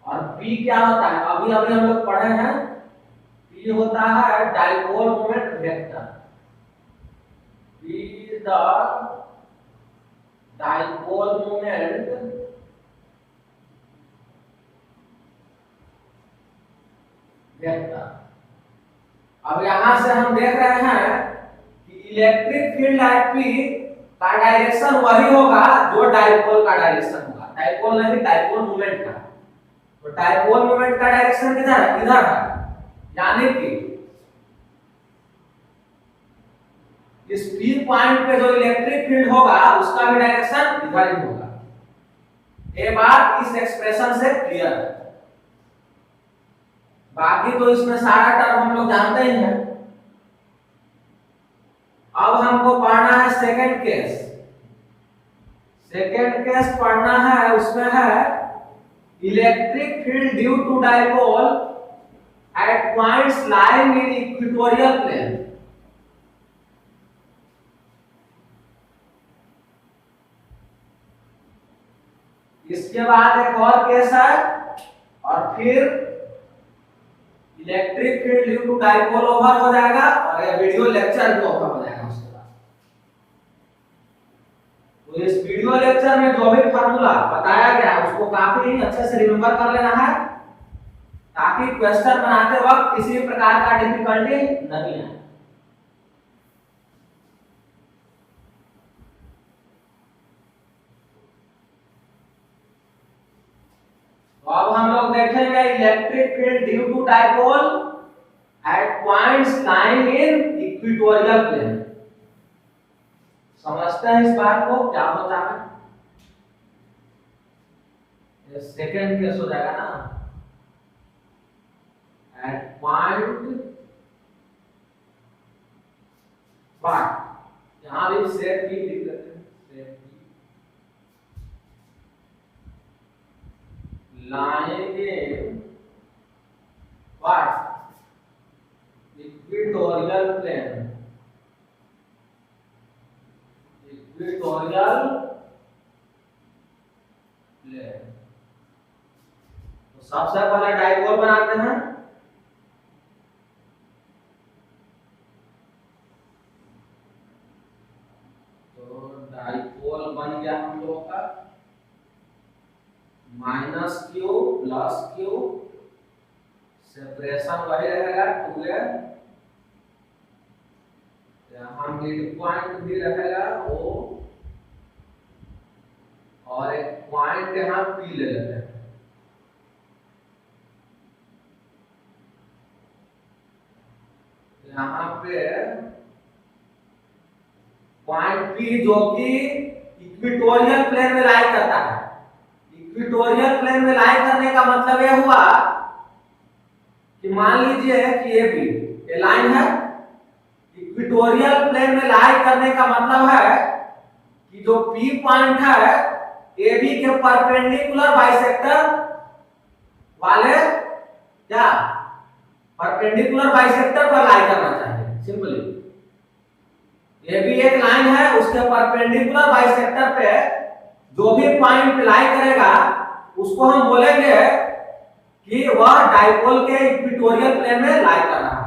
और p क्या होता है, अभी अभी हम लोग पढ़े हैं, p होता है dipole moment vector. p is the dipole moment vector. अब यहां से हम देख रहे हैं कि इलेक्ट्रिक फील्ड एट p का डायरेक्शन वही होगा जो डाइपोल का डायरेक्शन होगा, डाइपोल नहीं डाइपोल मोमेंट का। तो डाइपोल मोमेंट का डायरेक्शन किधर है, इधर है, यानी कि इस p पॉइंट पे जो इलेक्ट्रिक फील्ड होगा उसका भी डायरेक्शन इधर ही होगा। ये बात इस एक्सप्रेशन से क्लियर है। बाकी तो इसमें सारा टर्म हम लोग जानते ही हैं। अब हमको पढ़ना है सेकंड केस। सेकंड केस पढ़ना है, उसमें है electric field due to dipole at points lying in equatorial plane. इसके बाद एक और केस है और फिर electric field due to dipole over हो जाएगा और ये वीडियो लेक्चर भी ओवर हो जाएगा उसके बाद। तो इस वीडियो लेक्चर में जो भी फार्मूला बताया गया है उसको काफी अच्छे से रिमेंबर कर लेना है ताकि क्वेश्चन बनाते वक्त किसी भी प्रकार का डिफिकल्टी नहीं आए। तो अब हम लोग देखेंगे electric field due to dipole at points lying in equatorial plane. समझते हैं इस बात को क्या होता है। ये सेकंड केस हो जाएगा ना, एट पॉइंट बट यहां भी सेट भी लिख देते हैं, set lying in what, equatorial plane, equatorial plane। तो सबसे पहले डाइपोल बनाते हैं। तो डाइपोल बन गया हम लोगों का -q + q, सेपरेशन वही रहेगा 2a, यहाँ मिड पॉइंट भी रहेगा o और एक पॉइंट यहाँ p ले लेते हैं। यहाँ पे पॉइंट p जो कि इक्वेटोरियल प्लेन में लाई करता है। इक्वेटोरियल प्लेन में लाई करने का मतलब यह हुआ कि मान लीजिए कि ये भी ये लाइन है, इक्वेटोरियल प्लेन में लाई करने का मतलब है कि जो P पॉइंट है AB के परपेंडिकुलर बाइसेक्टर वाले क्या परपेंडिकुलर बाइसेक्टर पर लाई करना चाहिए। सिंपली ये भी एक लाइन है, उसके परपेंडिकुलर बाइसेक्टर पे जो भी पॉइंट लाई करेगा उसको हम बोलेंगे कि वह डाइपोल के इक्वेटोरियल प्लेन में लाई कर रहा है।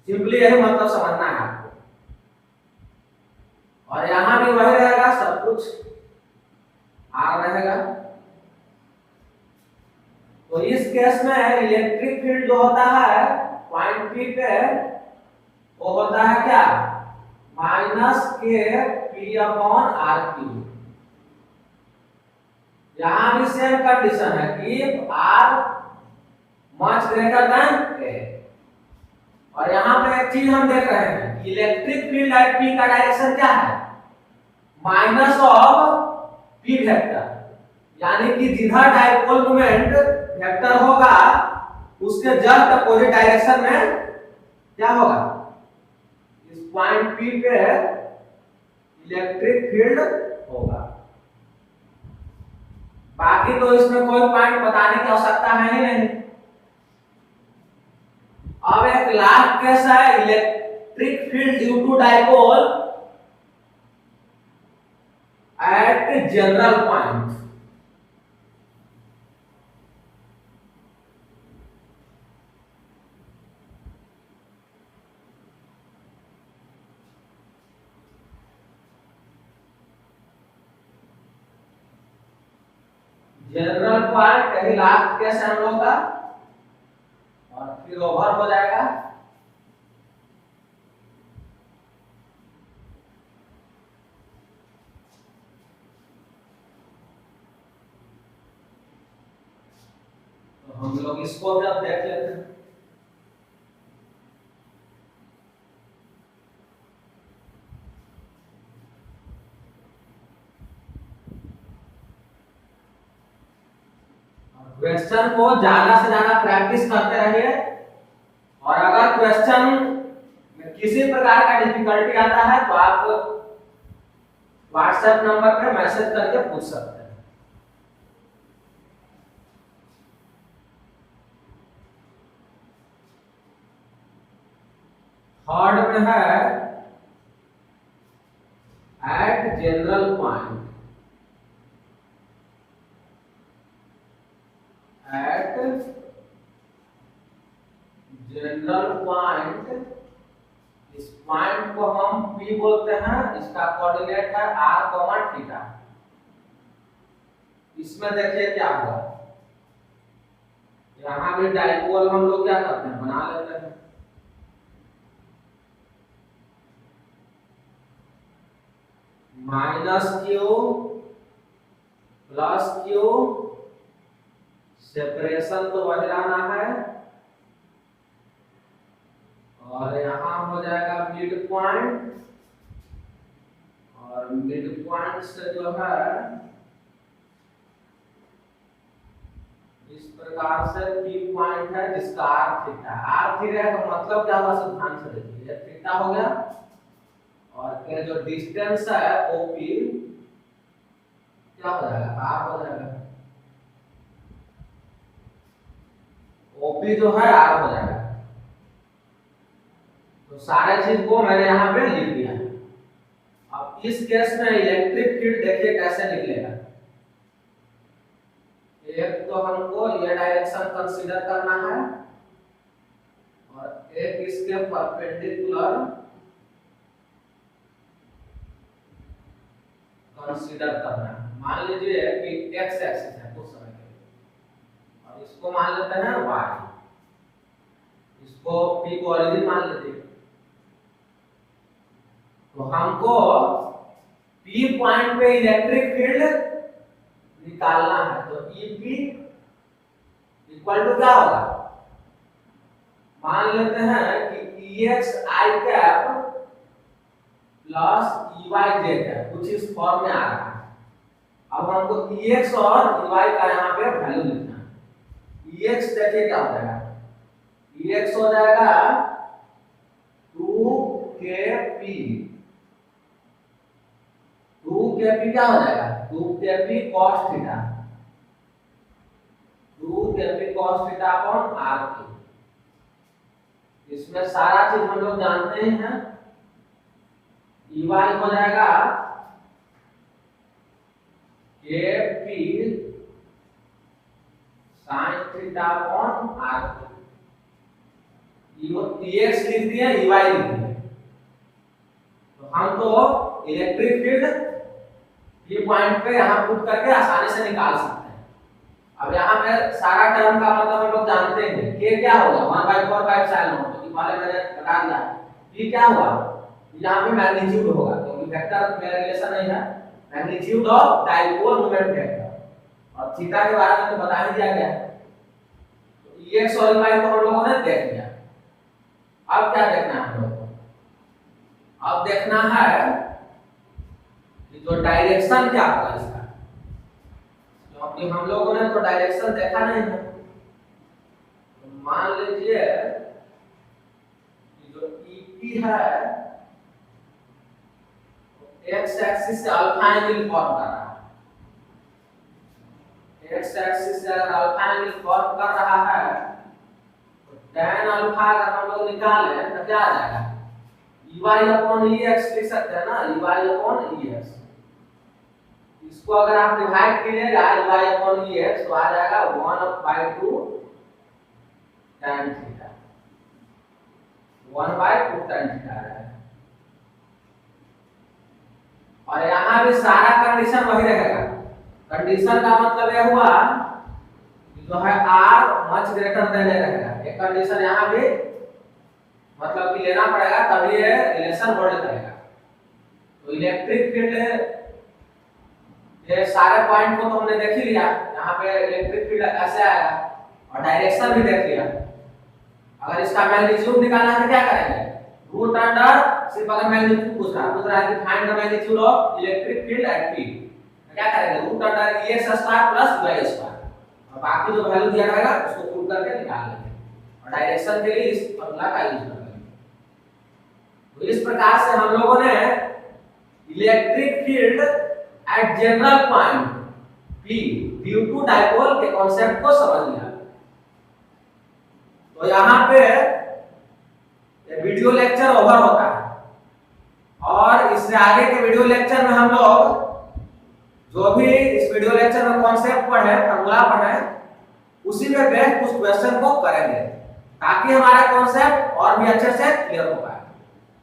सिंपली यही मतलब समझना है आपको। और यहां भी वही रहेगा, सब कुछ आर रहेगा। तो इस केस में इलेक्ट्रिक फील्ड जो होता है पॉइंट पी पे वो होता है क्या, माइनस के पी अपॉन आर क्यूब। यहां भी सेम कंडीशन है कि आर मच ग्रेटर देन ए। और यहां पे एक चीज हम देख रहे हैं, इलेक्ट्रिक फील्ड एट पी का डायरेक्शन क्या है, माइनस ऑफ पी वेक्टर, यानी कि जिधर डाइपोल मोमेंट वेक्टर होगा उसके जस्ट अपोजिट डायरेक्शन में क्या होगा, इस पॉइंट पी पे इलेक्ट्रिक फील्ड होगा। बाकी तो इसमें कोई पॉइंट बताने की आवश्यकता है ही नहीं। अब एक लास्ट केस है, electric field due to dipole at general point. General point कहीं लास्ट केस है हम लोग का, और फिर ओवर हो जाएगा। तो हम लोग इसको भी अब देख लेते हैं। क्वेश्चन को ज्यादा से ज्यादा प्रैक्टिस करते रहिए, और अगर क्वेश्चन में किसी प्रकार का डिफिकल्टी आता है तो आप व्हाट्सएप नंबर पे मैसेज करके पूछ सकते हैं। थर्ड में है at general point, at general point, इस पॉइंट को हम P बोलते हैं, इसका कोऑर्डिनेट है r, थीटा। इसमें देखिए क्या हुआ, यहां भी डाइपोल हम लोग क्या करते हैं, बना लेते हैं। Minus Q plus Q, separation तो वही रहना है, और यहां हो जाएगा मिड पॉइंट, और मिड पॉइंट से जो है इस प्रकार से P पॉइंट है जिसका r थीटा, r थीटा का मतलब क्या हुआ, सब ध्यान से देखिए, ये थीटा हो गया, और ये जो डिस्टेंस है OP क्या हो जाएगा, r हो जाएगा। OP जो है r हो जाएगा। तो सारे चीज को मैंने यहाँ पे लिख दिया है। अब इस केस में इलेक्ट्रिक फील्ड देखिए कैसे निकलेगा। एक तो हमको ये डायरेक्शन कंसीडर करना है, और एक इसके परपेंडिकुलर कंसीडर करना है। मान लीजिए कि x एक्सिस है कुछ समय के लिए, और इसको मान लेते हैं y, इसको P को ओरिजिन मान लेते हैं। तो हमको P पॉइंट पे इलेक्ट्रिक फील्ड निकालना है, तो EP इक्वल टू क्या होगा, मान लेते हैं कि EX I cap plus EY J cap, कुछ इस फॉर्म में आ रहा है। अब हमको EX और EY का यहाँ पे वैल्यू लिखना है। EX देखिए क्या हो जाएगा, EX हो जाएगा 2kp, 2kp क्या हो जाएगा, 2kp cos theta, 2kp cos theta upon r। इसमें सारा चीज हम लोग जानते ही हैं। EY हो जाएगा kp sin theta upon r। EX लिख दिया, EY लिख दिया। तो हम तो इलेक्ट्रिक फील्ड P पॉइंट पे यहां पुट करके आसानी से निकाल सकते हैं। अब यहाँ पे सारा टर्म का मतलब हम लोग जानते हैं के क्या होगा 1/4 का एप्सिलॉन नॉट, तो पहले मैंने बता दिया। ये क्या हुआ, यहाँ पे मैग्नीट्यूड होगा क्योंकि वेक्टर में रिलेशन नहीं है, magnitude of dipole moment vector, और थीटा के बारे में तो बता ही दिया गया है। तो एक्स और वाई को हम लोगों ने देख लिया। अब क्या देखना है हम लोगों को, अब देखना है कि जो डायरेक्शन क्या होगा इसका, क्योंकि हम लोगों ने तो डायरेक्शन देखा नहीं है। तो मान लीजिए कि जो ईपी है एक्स एक्सिस से अल्फा एंगल फॉर्म कर रहा है, एक्स एक्सिस से अगर अल्फा एंगल फॉर्म कर रहा है तो tan अल्फा अगर हम लोग निकालें तो क्या आ जाएगा, EY/EX लिख सकते हैं ना, EY/EX। इसको अगर आप डिवाइड कीजिएगा EY/EX तो आ जाएगा 1/2 tan थीटा, 1/2 tan थीटा आ जाएगा। और यहाँ भी सारा कंडीशन वही रहेगा। कंडीशन का मतलब यह हुआ जो है r मच ग्रेटर देन रहेगा, एक कंडीशन यहाँ भी मतलब कि लेना पड़ेगा तभी ये रिलेशन होल्ड करेगा। तो इलेक्ट्रिक फील्ड ये सारे पॉइंट को तो हमने देख ही लिया, यहाँ पे इलेक्ट्रिक फील्ड ऐसे आएगा और डायरेक्शन भी देख लिया। अगर इसका मैग्नीट्यूड निकालना है तो क्या करेंगे, रूट अंडर, सिर्फ अगर मैग्नीट्यूड पूछ रहा है कि find the magnitude of electric field at P, क्या करेंगे, root under EX square plus Y square, और बाकी जो वैल्यू दिया रहेगा उसको पुट करके निकाल लेंगे, और डायरेक्शन के लिए इस फॉर्मूला का यूज करेंगे। तो इस प्रकार से हम लोगों ने electric field at general point P due to dipole के कॉन्सेप्ट को समझ लिया। तो यहाँ पे ये वीडियो लेक्चर ओवर होता है, और इससे आगे के वीडियो लेक्चर में हम लोग जो भी इस वीडियो लेक्चर में कॉन्सेप्ट पढ़े, फॉर्मूला पढ़े, उसी में बेस्ड कुछ क्वेश्चन को करेंगे ताकि हमारा कॉन्सेप्ट और भी अच्छे से क्लियर हो पाए।